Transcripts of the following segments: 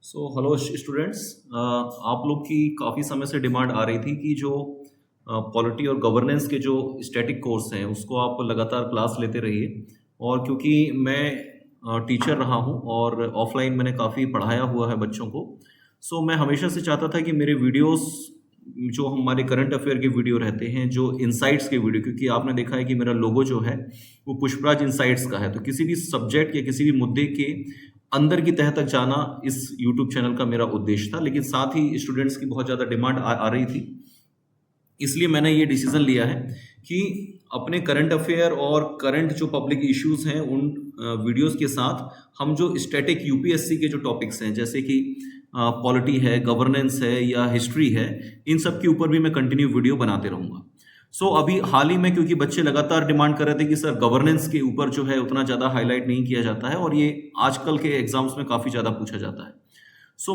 Hello students. आप लोग की काफ़ी समय से डिमांड आ रही थी कि जो पॉलिटी और गवर्नेंस के जो स्टैटिक कोर्स हैं उसको आप लगातार क्लास लेते रहिए। और क्योंकि मैं टीचर रहा हूं और ऑफलाइन मैंने काफ़ी पढ़ाया हुआ है बच्चों को, मैं हमेशा से चाहता था कि मेरे वीडियोस जो हमारे करंट अफेयर के वीडियो रहते हैं, जो इनसाइट्स के वीडियो, क्योंकि आपने देखा है कि मेरा लोगो जो है वो पुष्पराज इनसाइट्स का है, तो किसी भी सब्जेक्ट या किसी भी मुद्दे के अंदर की तह तक जाना इस यूट्यूब चैनल का मेरा उद्देश्य था। लेकिन साथ ही स्टूडेंट्स की बहुत ज़्यादा डिमांड आ रही थी, इसलिए मैंने ये डिसीजन लिया है कि अपने करंट अफेयर और करंट जो पब्लिक इश्यूज हैं उन वीडियोस के साथ हम जो स्टैटिक यूपीएससी के जो टॉपिक्स हैं, जैसे कि पॉलिटी है, गवर्नेंस है या हिस्ट्री है, इन सब के ऊपर भी मैं कंटिन्यू वीडियो बनाते रहूँगा। अभी हाल ही में, क्योंकि बच्चे लगातार डिमांड कर रहे थे कि सर गवर्नेंस के ऊपर जो है उतना ज़्यादा हाईलाइट नहीं किया जाता है और ये आजकल के एग्जाम्स में काफ़ी ज़्यादा पूछा जाता है,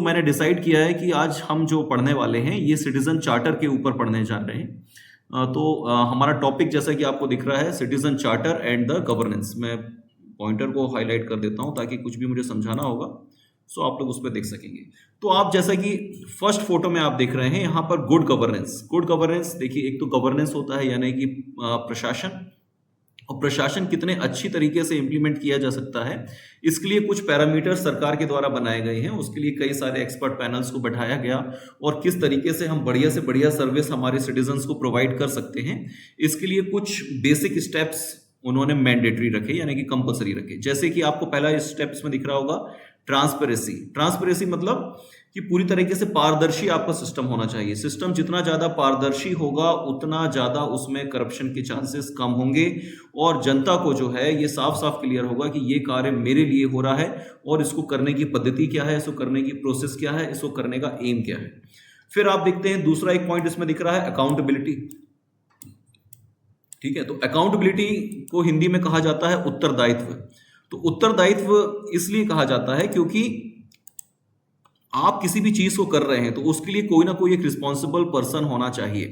मैंने डिसाइड किया है कि आज हम जो पढ़ने वाले हैं ये सिटीजन चार्टर के ऊपर पढ़ने जा रहे हैं। हमारा टॉपिक जैसा कि आपको दिख रहा है, citizen charter and the governance. मैं पॉइंटर को हाईलाइट कर देता हूं ताकि कुछ भी मुझे समझाना होगा आप लोग उस पर देख सकेंगे। तो आप जैसा कि फर्स्ट फोटो में आप देख रहे हैं यहाँ पर गुड गवर्नेंस। गुड गवर्नेंस देखिए, एक तो गवर्नेंस होता है यानी कि प्रशासन, और प्रशासन कितने अच्छी तरीके से इंप्लीमेंट किया जा सकता है, इसके लिए कुछ पैरामीटर सरकार के द्वारा बनाए गए हैं। उसके लिए कई सारे एक्सपर्ट पैनल्स को बैठाया गया और किस तरीके से हम बढ़िया से बढ़िया सर्विस हमारे सिटीजन्स को प्रोवाइड कर सकते हैं, इसके लिए कुछ बेसिक स्टेप्स उन्होंने मैंडेटरी रखे यानी कि कंपलसरी रखे। जैसे कि आपको पहला स्टेप्स में दिख रहा होगा ट्रांसपेरेंसी। ट्रांसपेरेंसी मतलब कि पूरी तरीके से पारदर्शी आपका सिस्टम होना चाहिए। सिस्टम जितना ज्यादा पारदर्शी होगा उतना ज्यादा उसमें करप्शन के चांसेस कम होंगे और जनता को जो है ये साफ साफ क्लियर होगा कि ये कार्य मेरे लिए हो रहा है और इसको करने की पद्धति क्या है, इसको करने की प्रोसेस क्या है, इसको करने का एम क्या है। फिर आप देखते हैं दूसरा एक पॉइंट इसमें दिख रहा है अकाउंटेबिलिटी। ठीक है, तो अकाउंटेबिलिटी को हिंदी में कहा जाता है उत्तरदायित्व। तो उत्तरदायित्व इसलिए कहा जाता है क्योंकि आप किसी भी चीज को कर रहे हैं तो उसके लिए कोई ना कोई एक रिस्पॉन्सिबल पर्सन होना चाहिए,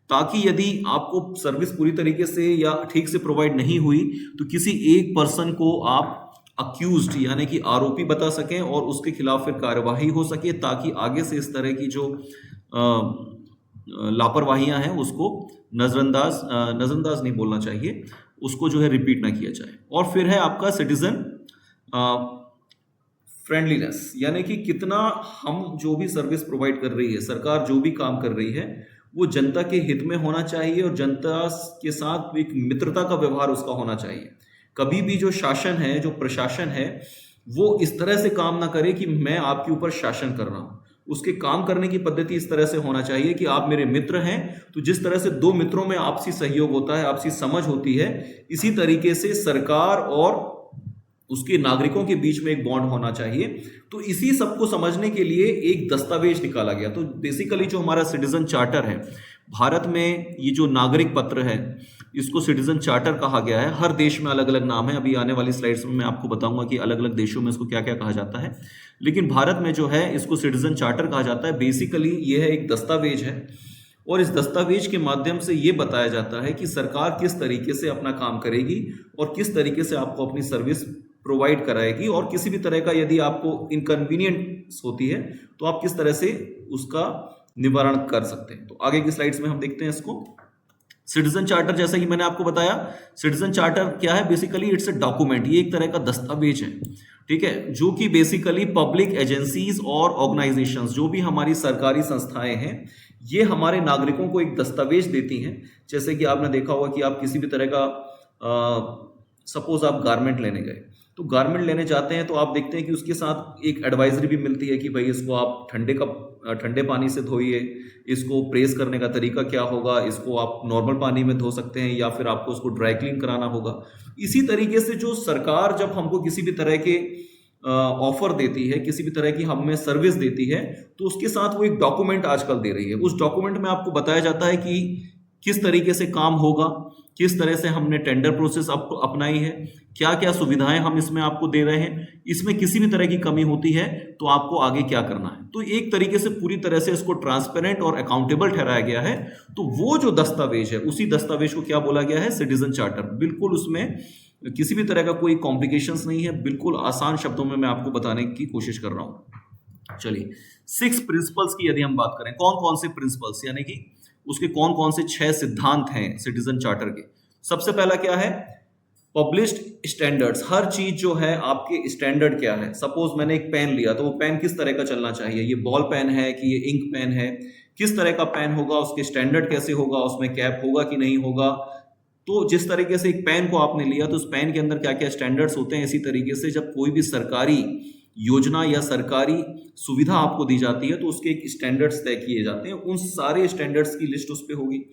ताकि यदि आपको सर्विस पूरी तरीके से या ठीक से प्रोवाइड नहीं हुई तो किसी एक पर्सन को आप अक्यूज्ड यानी कि आरोपी बता सकें और उसके खिलाफ फिर कार्यवाही हो सके, ताकि आगे से इस तरह की जो लापरवाहियां हैं उसको नजरअंदाज नहीं बोलना चाहिए, उसको जो है रिपीट ना किया जाए। और फिर है आपका सिटीजन फ्रेंडलीनेस, यानी कि कितना हम जो भी सर्विस प्रोवाइड कर रही है, सरकार जो भी काम कर रही है वो जनता के हित में होना चाहिए और जनता के साथ एक मित्रता का व्यवहार उसका होना चाहिए। कभी भी जो शासन है, जो प्रशासन है, वो इस तरह से काम ना करे कि मैं आपके ऊपर शासन कर रहा हूं। उसके काम करने की पद्धति इस तरह से होना चाहिए कि आप मेरे मित्र हैं, तो जिस तरह से दो मित्रों में आपसी सहयोग होता है, आपसी समझ होती है, इसी तरीके से सरकार और उसके नागरिकों के बीच में एक बॉन्ड होना चाहिए। तो इसी सबको समझने के लिए एक दस्तावेज निकाला गया। तो बेसिकली जो हमारा सिटीजन चार्टर है भारत में, ये जो नागरिक पत्र है इसको सिटीजन चार्टर कहा गया है। हर देश में अलग अलग नाम है, अभी आने वाली स्लाइड्स में मैं आपको बताऊंगा कि अलग अलग देशों में इसको क्या क्या कहा जाता है, लेकिन भारत में जो है इसको सिटीजन चार्टर कहा जाता है। बेसिकली ये है एक दस्तावेज है और इस दस्तावेज के माध्यम से ये बताया जाता है कि सरकार किस तरीके से अपना काम करेगी और किस तरीके से आपको अपनी सर्विस प्रोवाइड कराएगी, और किसी भी तरह का यदि आपको इनकन्वीनियंस होती है तो आप किस तरह से उसका निवारण कर सकते हैं। तो आगे की स्लाइड्स में हम देखते हैं इसको। सिटीजन चार्टर, जैसा कि मैंने आपको बताया, सिटीजन चार्टर क्या है, बेसिकली इट्स अ डॉक्यूमेंट, ये एक तरह का दस्तावेज है, ठीक है, जो कि बेसिकली पब्लिक एजेंसीज और ऑर्गेनाइजेशंस, जो भी हमारी सरकारी संस्थाएं हैं, ये हमारे नागरिकों को एक दस्तावेज देती हैं। जैसे कि आपने देखा होगा कि आप किसी भी तरह का सपोज आप गारमेंट लेने गए, तो गारमेंट लेने जाते हैं तो आप देखते हैं कि उसके साथ एक एडवाइजरी भी मिलती है कि भाई इसको आप ठंडे पानी से धोइए, इसको प्रेस करने का तरीका क्या होगा, इसको आप नॉर्मल पानी में धो सकते हैं या फिर आपको उसको ड्राई क्लीन कराना होगा। इसी तरीके से जो सरकार जब हमको किसी भी तरह के ऑफर देती है, किसी भी तरह की हमें सर्विस देती है, तो उसके साथ वो एक डॉक्यूमेंट आजकल दे रही है। उस डॉक्यूमेंट में आपको बताया जाता है कि किस तरीके से काम होगा, किस तरह से हमने टेंडर प्रोसेस अपनाई है, क्या क्या सुविधाएं हम इसमें आपको दे रहे हैं, इसमें किसी भी तरह की कमी होती है तो आपको आगे क्या करना है। तो एक तरीके से पूरी तरह से इसको ट्रांसपेरेंट और अकाउंटेबल ठहराया गया है। तो वो जो दस्तावेज है, उसी दस्तावेज को क्या बोला गया है, सिटीजन चार्टर। बिल्कुल उसमें किसी भी तरह का कोई कॉम्प्लिकेशंस नहीं है, बिल्कुल आसान शब्दों में मैं आपको बताने की कोशिश कर रहा हूं। चलिए, 6 प्रिंसिपल्स की यदि हम बात करें, कौन कौन से प्रिंसिपल्स, यानी कि उसके कौन कौन से 6 सिद्धांत हैं सिटीजन चार्टर के। सबसे पहला क्या है, पब्लिश्ड स्टैंडर्ड्स। हर चीज जो है आपके स्टैंडर्ड क्या है। सपोज मैंने एक पेन लिया, तो वो पेन किस तरह का चलना चाहिए, ये बॉल पेन है कि ये इंक पेन है, किस तरह का पेन होगा, उसके स्टैंडर्ड कैसे होगा, उसमें कैप होगा कि नहीं होगा। तो जिस तरीके से एक पेन को आपने लिया, तो उस पेन के अंदर क्या क्या स्टैंडर्ड्स होते हैं, इसी तरीके से जब कोई भी सरकारी योजना या सरकारी सुविधा आपको दी जाती है, तो उसके एक स्टैंडर्ड्स तय किए जाते हैं। उन सारे स्टैंडर्ड्स की लिस्ट उस पे होगी।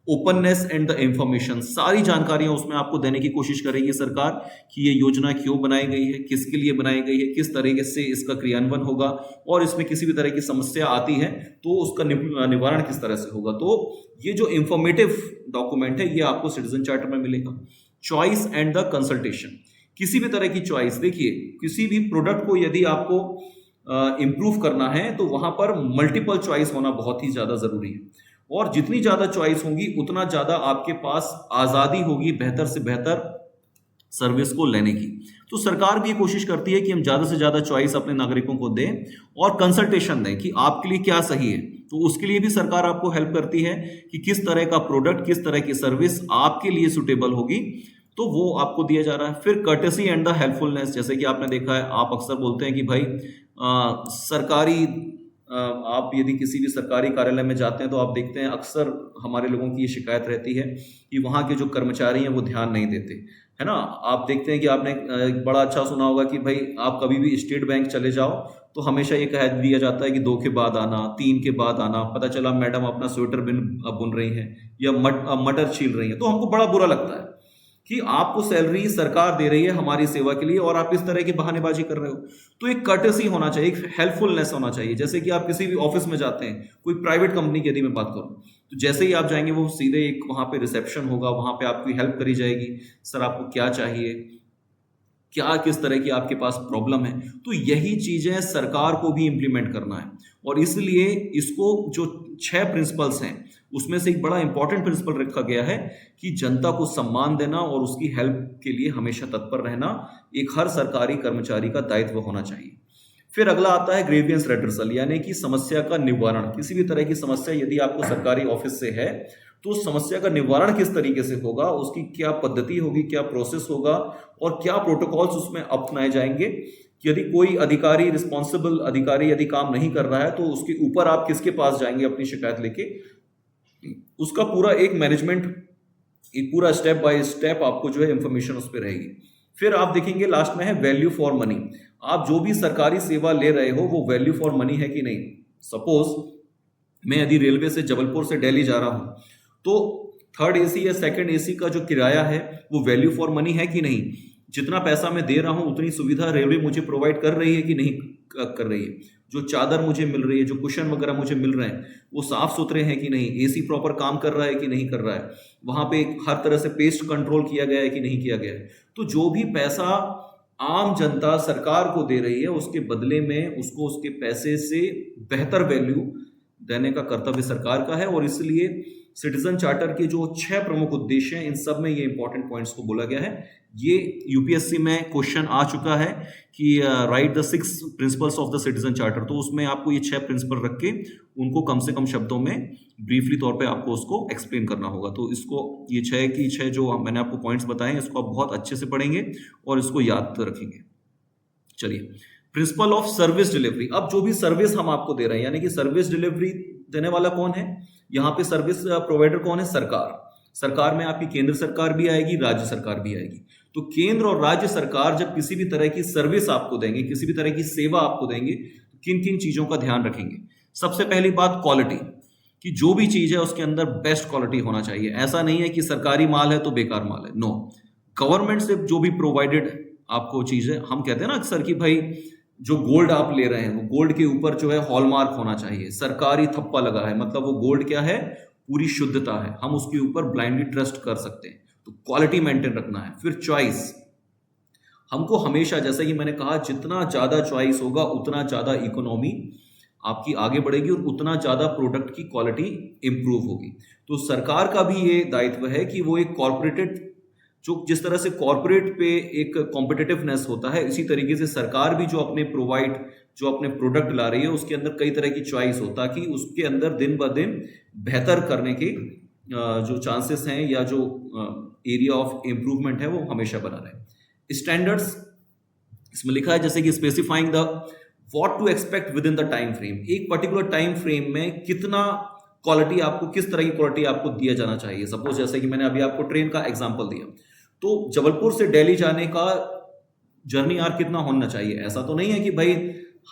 ओपननेस एंड द इंफॉर्मेशन, सारी जानकारियां उसमें आपको देने की कोशिश करेगी सरकार कि ये योजना क्यों बनाई गई है, किसके लिए बनाई गई है, किस तरीके से इसका क्रियान्वयन होगा, और इसमें किसी भी तरह की समस्या आती है तो उसका निवारण किस तरह से होगा। तो ये जो इंफॉर्मेटिव डॉक्यूमेंट है, ये आपको सिटीजन चार्टर में मिलेगा। चॉइस एंड द कंसल्टेशन, किसी भी तरह की चॉइस, देखिए किसी भी प्रोडक्ट को यदि आपको इंप्रूव करना है, तो वहां पर मल्टीपल चॉइस होना बहुत ही ज्यादा जरूरी है। और जितनी ज्यादा चॉइस होगी, उतना ज्यादा आपके पास आजादी होगी बेहतर से बेहतर सर्विस को लेने की। तो सरकार भी ये कोशिश करती है कि हम ज्यादा से ज्यादा चॉइस अपने नागरिकों को दें और कंसल्टेशन दें कि आपके लिए क्या सही है। तो उसके लिए भी सरकार आपको हेल्प करती है कि किस तरह का प्रोडक्ट, किस तरह की सर्विस आपके लिए सुटेबल होगी, तो वो आपको दिया जा रहा है। फिर कर्टेसी एंड द हेल्पफुलनेस, जैसे कि आपने देखा है, आप अक्सर बोलते हैं कि भाई सरकारी आप यदि किसी भी सरकारी कार्यालय में जाते हैं, तो आप देखते हैं अक्सर हमारे लोगों की ये शिकायत रहती है कि वहाँ के जो कर्मचारी हैं वो ध्यान नहीं देते, है ना। आप देखते हैं कि आपने एक बड़ा अच्छा सुना होगा कि भाई आप कभी भी स्टेट बैंक चले जाओ, तो हमेशा ये कह दिया जाता है कि 2 के बाद आना, 3 के बाद आना। पता चला मैडम अपना स्वेटर बुन रही हैं या मटर छील रही हैं, तो हमको बड़ा बुरा लगता है कि आपको सैलरी सरकार दे रही है हमारी सेवा के लिए और आप इस तरह की बहानेबाजी कर रहे हो। तो एक कर्टेसी होना चाहिए, एक हेल्पफुलनेस होना चाहिए। जैसे कि आप किसी भी ऑफिस में जाते हैं, कोई प्राइवेट कंपनी की यदि मैं बात करूं, तो जैसे ही आप जाएंगे, वो सीधे एक वहां पे रिसेप्शन होगा, वहां पे आपकी हेल्प करी जाएगी, सर आपको क्या चाहिए, क्या किस तरह की आपके पास प्रॉब्लम है। तो यही चीजें सरकार को भी इंप्लीमेंट करना है, और इसलिए इसको जो 6 प्रिंसिपल्स हैं, उसमें से एक बड़ा इंपॉर्टेंट प्रिंसिपल रखा गया है कि जनता को सम्मान देना और उसकी हेल्प के लिए हमेशा तत्पर रहना एक हर सरकारी कर्मचारी का दायित्व होना चाहिए। फिर अगला आता है ग्रीवियंस रेड्रेसल, यानी कि समस्या का निवारण। किसी भी तरह की समस्या यदि आपको सरकारी ऑफिस से है, तो उस समस्या का निवारण किस तरीके से होगा, उसकी क्या पद्धति होगी, क्या प्रोसेस होगा, और क्या प्रोटोकॉल्स उसमें अपनाए जाएंगे। यदि कोई अधिकारी, रिस्पॉन्सिबल अधिकारी यदि काम नहीं कर रहा है, तो उसके ऊपर आप किसके पास जाएंगे अपनी शिकायत लेके, उसका पूरा एक मैनेजमेंट, एक पूरा स्टेप बाय स्टेप आपको जो है इंफॉर्मेशन उस पर रहेगी। फिर आप देखेंगे लास्ट में है वैल्यू फॉर मनी। आप जो भी सरकारी सेवा ले रहे हो, वो वैल्यू फॉर मनी है कि नहीं। सपोज मैं यदि रेलवे से जबलपुर से दिल्ली जा रहा हूं, तो 3rd AC या 2nd AC का जो किराया है, वो वैल्यू फॉर मनी है कि नहीं। जितना पैसा मैं दे रहा हूं, उतनी सुविधा रेलवे मुझे प्रोवाइड कर रही है कि नहीं कर रही है। जो चादर मुझे मिल रही है, जो कुशन वगैरह मुझे मिल रहे हैं, वो साफ सुथरे हैं कि नहीं, AC प्रॉपर काम कर रहा है कि नहीं कर रहा है, वहां पे हर तरह से पेस्ट कंट्रोल किया गया है कि नहीं किया गया है। तो जो भी पैसा आम जनता सरकार को दे रही है, उसके बदले में उसको उसके पैसे से बेहतर वैल्यू देने का कर्तव्य सरकार का है। और इसलिए सिटीजन चार्टर के जो 6 प्रमुख उद्देश्य हैं, इन सब में ये इंपॉर्टेंट पॉइंट्स को बोला गया है। ये यूपीएससी में क्वेश्चन आ चुका है कि right the 6 principles of the citizen charter. तो उसमें आपको ये 6 प्रिंसिपल रख के उनको कम से कम शब्दों में ब्रीफली तौर पे आपको उसको एक्सप्लेन करना होगा। तो इसको ये 6 की 6 जो मैंने आपको पॉइंट्स बताए हैं, इसको आप बहुत अच्छे से पढ़ेंगे और इसको याद रखेंगे। चलिए, प्रिंसिपल ऑफ सर्विस डिलीवरी। अब जो भी सर्विस हम आपको दे रहे हैं, यानी कि सर्विस डिलीवरी देने वाला कौन है, यहाँ पे सर्विस प्रोवाइडर कौन है, सरकार। सरकार में आपकी केंद्र सरकार भी आएगी, राज्य सरकार भी आएगी। तो केंद्र और राज्य सरकार जब किसी भी तरह की सर्विस आपको देंगे, किसी भी तरह की सेवा आपको देंगे, तो किन किन चीजों का ध्यान रखेंगे। सबसे पहली बात क्वालिटी, कि जो भी चीज है उसके अंदर बेस्ट क्वालिटी होना चाहिए। ऐसा नहीं है कि सरकारी माल है तो बेकार माल है, नो। गवर्नमेंट से जो भी प्रोवाइडेड आपको चीज है, हम कहते हैं ना अक्सर कि भाई जो गोल्ड आप ले रहे हैं, वो गोल्ड के ऊपर जो है हॉलमार्क होना चाहिए, सरकारी थप्पा लगा है, मतलब वो गोल्ड क्या है, पूरी शुद्धता है, हम उसके ऊपर ब्लाइंडली ट्रस्ट कर सकते हैं। तो क्वालिटी मेंटेन रखना है। फिर चॉइस, हमको हमेशा, जैसे कि मैंने कहा, जितना ज्यादा चॉइस होगा उतना ज्यादा इकोनॉमी आपकी आगे बढ़ेगी और उतना ज्यादा प्रोडक्ट की क्वालिटी इंप्रूव होगी। तो सरकार का भी ये दायित्व है कि वो एक कॉर्पोरेटेड जो जिस तरह से कॉरपोरेट पे एक कॉम्पिटिटिवनेस होता है, इसी तरीके से सरकार भी जो अपने प्रोडक्ट ला रही है उसके अंदर कई तरह की चॉइस हो, ताकि उसके अंदर दिन ब दिन बेहतर करने के जो चांसेस हैं या जो एरिया ऑफ इम्प्रूवमेंट है वो हमेशा बना रहे। स्टैंडर्ड्स इसमें लिखा है जैसे कि specifying the what to expect within the time frame, एक पर्टिकुलर टाइम फ्रेम में कितना क्वालिटी आपको, किस तरह की क्वालिटी आपको दिया जाना चाहिए। सपोज जैसे कि मैंने अभी आपको ट्रेन का एग्जांपल दिया, तो जबलपुर से दिल्ली जाने का जर्नी आर कितना होना चाहिए। ऐसा तो नहीं है कि भाई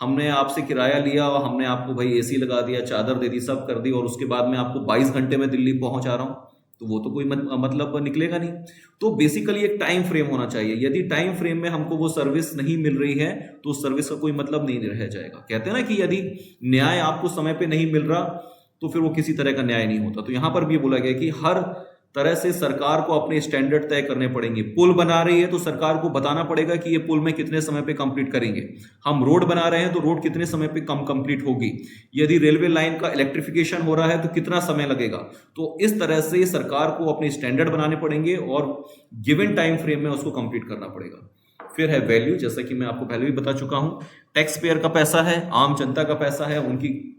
हमने आपसे किराया लिया और हमने आपको भाई एसी लगा दिया, चादर दे दी, सब कर दी और उसके बाद में आपको 22 घंटे में दिल्ली पहुंचा रहा हूं, तो वो तो कोई मतलब निकलेगा नहीं। तो बेसिकली एक टाइम फ्रेम होना चाहिए। यदि टाइम फ्रेम में हमको वो सर्विस नहीं मिल रही है तो उस सर्विस का कोई मतलब नहीं रह जाएगा। कहते हैं ना कि यदि न्याय आपको समय पे नहीं मिल रहा तो फिर वो किसी तरह का न्याय नहीं होता। तो यहां पर भी ये बोला गया कि हर तरह से सरकार को अपने स्टैंडर्ड तय करने पड़ेंगे। पुल बना रही है तो सरकार को बताना पड़ेगा कि ये पुल में कितने समय पे कंप्लीट करेंगे। हम रोड बना रहे हैं तो रोड कितने समय पे कंप्लीट होगी। यदि रेलवे लाइन का इलेक्ट्रिफिकेशन हो रहा है तो कितना समय लगेगा। तो इस तरह से सरकार को अपने स्टैंडर्ड बनाने पड़ेंगे और गिवन टाइम फ्रेम में उसको कंप्लीट करना पड़ेगा। फिर है वैल्यू, जैसा कि मैं आपको पहले भी बता चुका हूं, टैक्स पेयर का पैसा है, आम जनता का पैसा है, उनकी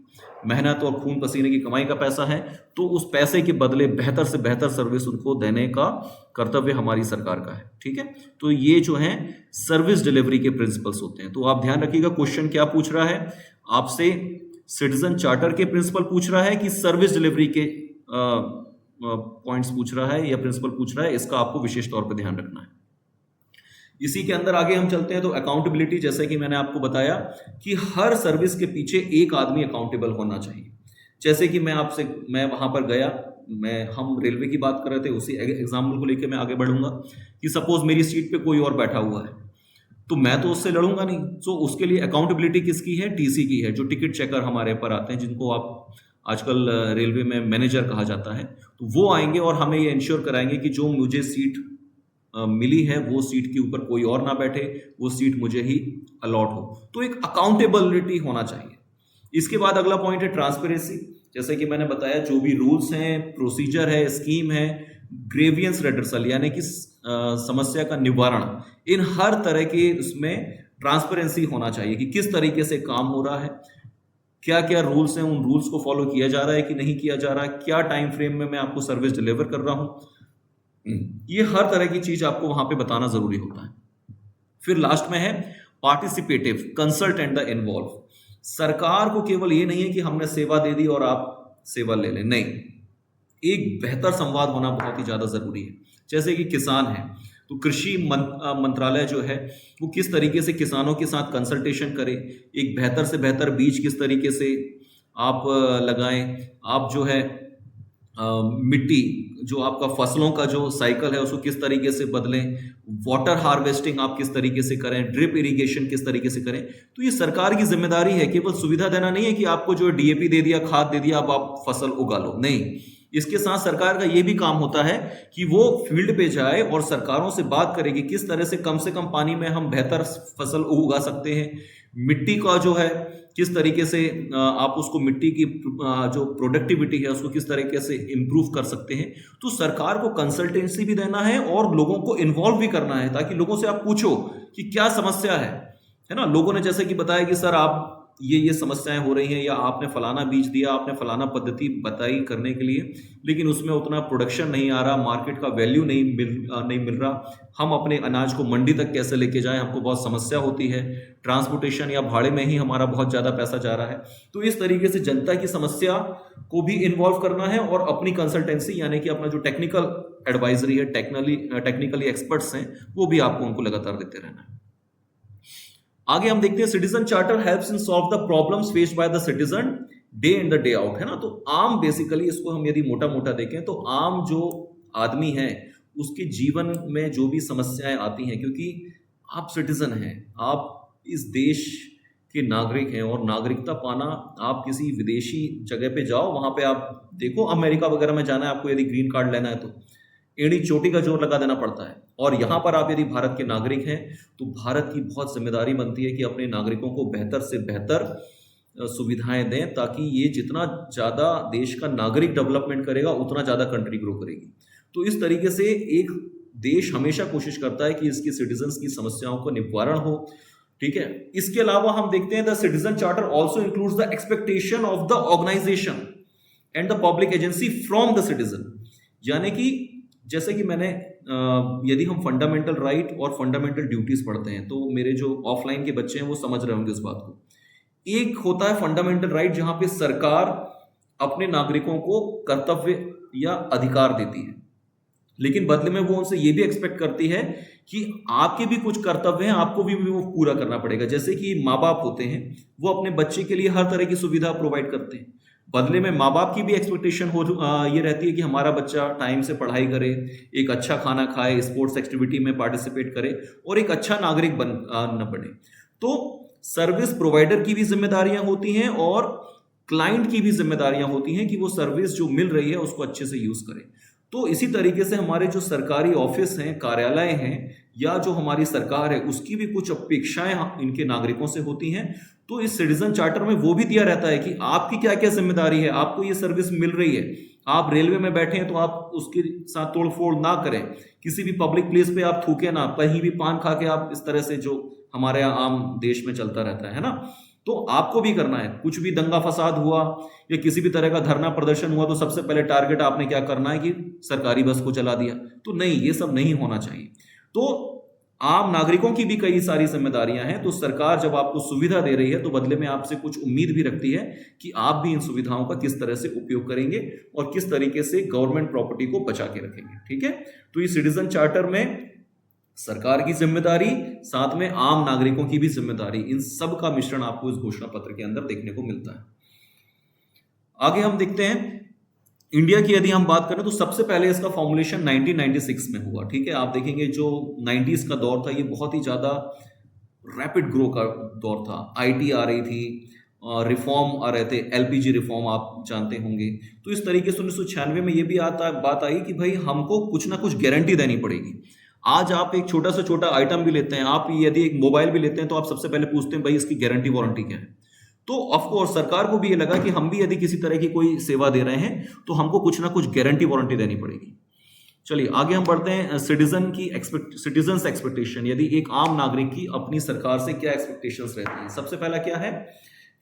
मेहनत और खून पसीने की कमाई का पैसा है, तो उस पैसे के बदले बेहतर से बेहतर सर्विस उनको देने का कर्तव्य हमारी सरकार का है। ठीक है, तो ये जो है सर्विस डिलीवरी के प्रिंसिपल्स होते हैं। तो आप ध्यान रखिएगा क्वेश्चन क्या पूछ रहा है आपसे, सिटीजन चार्टर के प्रिंसिपल पूछ रहा है कि सर्विस डिलीवरी के पॉइंट्स पूछ रहा है या प्रिंसिपल पूछ रहा है, इसका आपको विशेष तौर पर ध्यान रखना है। इसी के अंदर आगे हम चलते हैं तो अकाउंटेबिलिटी, जैसे कि मैंने आपको बताया कि हर सर्विस के पीछे एक आदमी अकाउंटेबल होना चाहिए। जैसे कि मैं वहां पर गया, हम रेलवे की बात कर रहे थे, उसी एग्जाम्पल को लेकर मैं आगे बढ़ूंगा कि सपोज मेरी सीट पे कोई और बैठा हुआ है तो मैं तो उससे लड़ूंगा नहीं। तो उसके लिए अकाउंटेबिलिटी किसकी है, टीसी की है, जो टिकट चेकर हमारे पर आते हैं, जिनको आप आजकल रेलवे में मैनेजर कहा जाता है। तो वो आएंगे और हमें ये इंश्योर कराएंगे कि जो मुझे सीट मिली है वो सीट के ऊपर कोई और ना बैठे, वो सीट मुझे ही अलॉट हो। तो एक अकाउंटेबिलिटी होना चाहिए। इसके बाद अगला पॉइंट है ट्रांसपेरेंसी। जैसे कि मैंने बताया, जो भी रूल्स हैं, प्रोसीजर है, स्कीम है, ग्रेवियंस रेडर्सल यानी कि समस्या का निवारण, इन हर तरह के उसमें ट्रांसपेरेंसी होना चाहिए कि किस तरीके से काम हो रहा है, क्या क्या रूल्स हैं, उन रूल्स को फॉलो किया जा रहा है कि नहीं किया जा रहा है, क्या टाइम फ्रेम में मैं आपको सर्विस डिलीवर कर रहा हूं। ये हर तरह की चीज आपको वहां पे बताना जरूरी होता है। फिर लास्ट में है participative, consult and the involve. सरकार को केवल ये नहीं है कि हमने सेवा दे दी और आप सेवा ले लें, नहीं, एक बेहतर संवाद होना बहुत ही ज्यादा जरूरी है। जैसे कि किसान है तो कृषि मंत्रालय जो है वो किस तरीके से किसानों के साथ कंसल्टेशन करे, एक बेहतर से बेहतर बीज किस तरीके से आप लगाएं, आप जो है मिट्टी, जो आपका फसलों का जो साइकिल है उसको किस तरीके से बदलें, वाटर हार्वेस्टिंग आप किस तरीके से करें, ड्रिप इरिगेशन किस तरीके से करें। तो ये सरकार की जिम्मेदारी है। केवल सुविधा देना नहीं है कि आपको जो डीएपी दे दिया, खाद दे दिया, अब आप फसल उगा लो, नहीं। इसके साथ सरकार का ये भी काम होता है कि वो फील्ड पे जाए और सरकारों से बात करे कि किस तरह से कम पानी में हम बेहतर फसल उगा सकते हैं। मिट्टी का जो है किस तरीके से आप उसको, मिट्टी की जो प्रोडक्टिविटी है उसको किस तरीके से इंप्रूव कर सकते हैं। तो सरकार को कंसल्टेंसी भी देना है और लोगों को इन्वॉल्व भी करना है, ताकि लोगों से आप पूछो कि क्या समस्या है ना। लोगों ने जैसे कि बताया कि सर आप ये समस्याएं हो रही हैं, या आपने फलाना बीज दिया, आपने फलाना पद्धति बताई करने के लिए, लेकिन उसमें उतना प्रोडक्शन नहीं आ रहा, मार्केट का वैल्यू नहीं मिल रहा, हम अपने अनाज को मंडी तक कैसे लेके जाएं, हमको बहुत समस्या होती है, ट्रांसपोर्टेशन या भाड़े में ही हमारा बहुत ज़्यादा पैसा जा रहा है। तो इस तरीके से जनता की समस्या को भी इन्वॉल्व करना है और अपनी कंसल्टेंसी यानी कि अपना जो टेक्निकल एडवाइजरी है, टेक्निकली एक्सपर्ट्स हैं, वो भी आपको उनको लगातार देते रहना है। आगे हम देखते हैं citizen charter helps in solve the problems faced by the citizen day in the day out, है ना। तो आम बेसिकली इसको हम यदि मोटा देखें तो आम जो आदमी है उसके जीवन में जो भी समस्याएं आती हैं, क्योंकि आप सिटीजन हैं, आप इस देश के नागरिक हैं, और नागरिकता पाना, आप किसी विदेशी जगह पे जाओ, वहां पे आप देखो, अमेरिका वगैरह में जाना है आपको, यदि ग्रीन कार्ड लेना है तो एड़ी चोटी का जोर लगा देना पड़ता है। और यहाँ पर आप यदि भारत के नागरिक हैं तो भारत की बहुत जिम्मेदारी बनती है कि अपने नागरिकों को बेहतर से बेहतर सुविधाएं दें, ताकि ये जितना ज़्यादा देश का नागरिक डेवलपमेंट करेगा उतना ज़्यादा कंट्री ग्रो करेगी। तो इस तरीके से एक देश हमेशा कोशिश करता है कि इसकी सिटीजन्स की समस्याओं का निवारण हो। ठीक है, इसके अलावा हम देखते हैं the citizen charter also includes the expectation of the organisation and the public agency from the citizen. यानी कि जैसे कि मैंने यदि हम फंडामेंटल राइट और फंडामेंटल ड्यूटीज पढ़ते हैं तो मेरे जो ऑफलाइन के बच्चे हैं वो समझ रहे होंगे इस बात को। एक होता है फंडामेंटल राइट जहां पे सरकार अपने नागरिकों को कर्तव्य या अधिकार देती है, लेकिन बदले में वो उनसे ये भी एक्सपेक्ट करती है कि आपके भी कुछ कर्तव्य हैं, आपको भी वो पूरा करना पड़ेगा। जैसे कि माँ बाप होते हैं, वो अपने बच्चे के लिए हर तरह की सुविधा प्रोवाइड करते हैं, बदले में माँ बाप की भी एक्सपेक्टेशन ये रहती है कि हमारा बच्चा टाइम से पढ़ाई करे, एक अच्छा खाना खाए, स्पोर्ट्स एक्टिविटी में पार्टिसिपेट करे और एक अच्छा नागरिक न बने। तो सर्विस प्रोवाइडर की भी जिम्मेदारियां होती हैं और क्लाइंट की भी जिम्मेदारियां होती हैं कि वो सर्विस जो मिल रही है उसको अच्छे से यूज करें। तो इसी तरीके से हमारे जो सरकारी ऑफिस हैं, कार्यालय हैं या जो हमारी सरकार है, उसकी भी कुछ अपेक्षाएं इनके नागरिकों से होती हैं। तो इस सिटीजन चार्टर में वो भी दिया रहता है कि आपकी क्या क्या जिम्मेदारी है, आपको ये सर्विस मिल रही है, आप रेलवे में बैठे हैं तो आप उसके साथ तोड़फोड़ ना करें, किसी भी पब्लिक प्लेस पे आप थूके ना, कहीं भी पान खा के आप इस तरह से जो हमारे यहाँ आम देश में चलता रहता है ना, तो आपको भी करना है। कुछ भी दंगा फसाद हुआ या किसी भी तरह का धरना प्रदर्शन हुआ तो सबसे पहले टारगेट आपने क्या करना है कि सरकारी बस को जला दिया। तो नहीं, ये सब नहीं होना चाहिए। तो आम नागरिकों की भी कई सारी जिम्मेदारियां हैं। तो सरकार जब आपको सुविधा दे रही है तो बदले में आपसे कुछ उम्मीद भी रखती है कि आप भी इन सुविधाओं का किस तरह से उपयोग करेंगे और किस तरीके से गवर्नमेंट प्रॉपर्टी को बचा के रखेंगे। ठीक है, तो ये सिटीजन चार्टर में सरकार की जिम्मेदारी, साथ में आम नागरिकों की भी जिम्मेदारी, इन सब का मिश्रण आपको इस घोषणा पत्र के अंदर देखने को मिलता है। आगे हम देखते हैं इंडिया की यदि हम बात करें तो सबसे पहले इसका फॉर्मुलेशन 1996 में हुआ। ठीक है, आप देखेंगे जो 90s का दौर था ये बहुत ही ज्यादा रैपिड ग्रो का दौर था। आईटी आ रही थी, रिफॉर्म आ रहे थे, एलपीजी रिफॉर्म आप जानते होंगे। तो इस तरीके से 1996 में ये भी बात आई कि भाई हमको कुछ ना कुछ गारंटी देनी पड़ेगी। आज आप एक छोटा से छोटा आइटम भी लेते हैं, आप यदि एक मोबाइल भी लेते हैं तो आप सबसे पहले पूछते हैं भाई इसकी गारंटी वारंटी क्या है। तो ऑफ कोर्स सरकार को भी ये लगा कि हम भी यदि किसी तरह की कोई सेवा दे रहे हैं तो हमको कुछ ना कुछ गारंटी वारंटी देनी पड़ेगी। चलिए आगे हम बढ़ते हैं। सिटीजन्स एक्सपेक्टेशन, यदि एक आम नागरिक की अपनी सरकार से क्या एक्सपेक्टेशंस रहती हैं। सबसे पहला क्या है,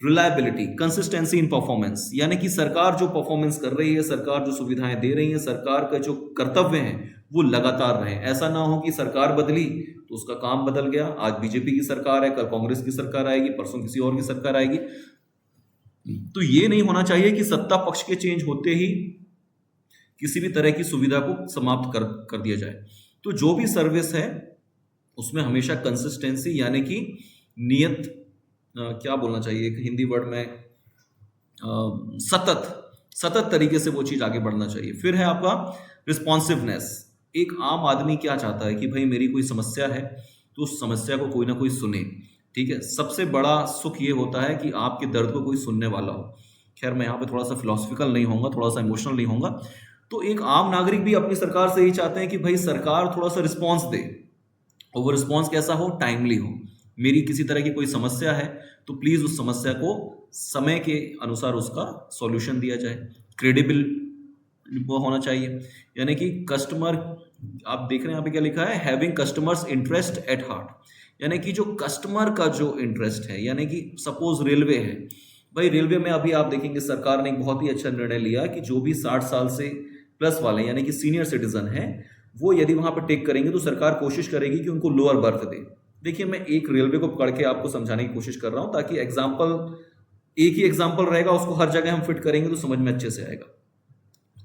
रिलायबिलिटी, कंसिस्टेंसी इन परफॉर्मेंस, यानी कि सरकार जो परफॉर्मेंस कर रही है, सरकार जो सुविधाएं दे रही है, सरकार का जो कर्तव्य है वो लगातार रहे। ऐसा ना हो कि सरकार बदली तो उसका काम बदल गया, आज बीजेपी की सरकार है, कल कांग्रेस की सरकार आएगी, परसों किसी और की सरकार आएगी। तो ये नहीं होना चाहिए कि सत्ता पक्ष के चेंज होते ही किसी भी तरह की सुविधा को समाप्त कर दिया जाए। तो जो भी सर्विस है उसमें हमेशा कंसिस्टेंसी यानी कि नियत क्या बोलना चाहिए एक हिंदी वर्ड में, सतत तरीके से वो चीज आगे बढ़ना चाहिए। फिर है आपका रिस्पॉन्सिवनेस। एक आम आदमी क्या चाहता है कि भाई मेरी कोई समस्या है तो उस समस्या को कोई ना कोई सुने। ठीक है, सबसे बड़ा सुख ये होता है कि आपके दर्द को कोई सुनने वाला हो। खैर मैं यहाँ पे थोड़ा सा फिलोसफिकल नहीं होऊंगा, थोड़ा सा इमोशनल नहीं होऊंगा। तो एक आम नागरिक भी अपनी सरकार से यही चाहते हैं कि भाई सरकार थोड़ा सा रिस्पॉन्स दे और वो रिस्पॉन्स कैसा हो, टाइमली हो। मेरी किसी तरह की कोई समस्या है तो प्लीज उस समस्या को समय के अनुसार उसका सॉल्यूशन दिया जाए। क्रेडिबल वो होना चाहिए, यानी कि कस्टमर, आप देख रहे हैं यहाँ पे क्या लिखा है, having customers interest at heart, यानी कि जो कस्टमर का जो इंटरेस्ट है, यानी कि सपोज रेलवे है, भाई रेलवे में अभी आप देखेंगे सरकार ने एक बहुत ही अच्छा निर्णय लिया कि जो भी 60 साल से प्लस वाले यानी कि सीनियर सिटीजन है वो यदि वहां पर टेक करेंगे तो सरकार कोशिश करेगी कि उनको लोअर बर्थ दे। देखिए मैं एक रेलवे को पकड़ के आपको समझाने की कोशिश कर रहा हूं ताकि एग्जाम्पल, एक ही एग्जाम्पल रहेगा, उसको हर जगह हम फिट करेंगे तो समझ में अच्छे से आएगा।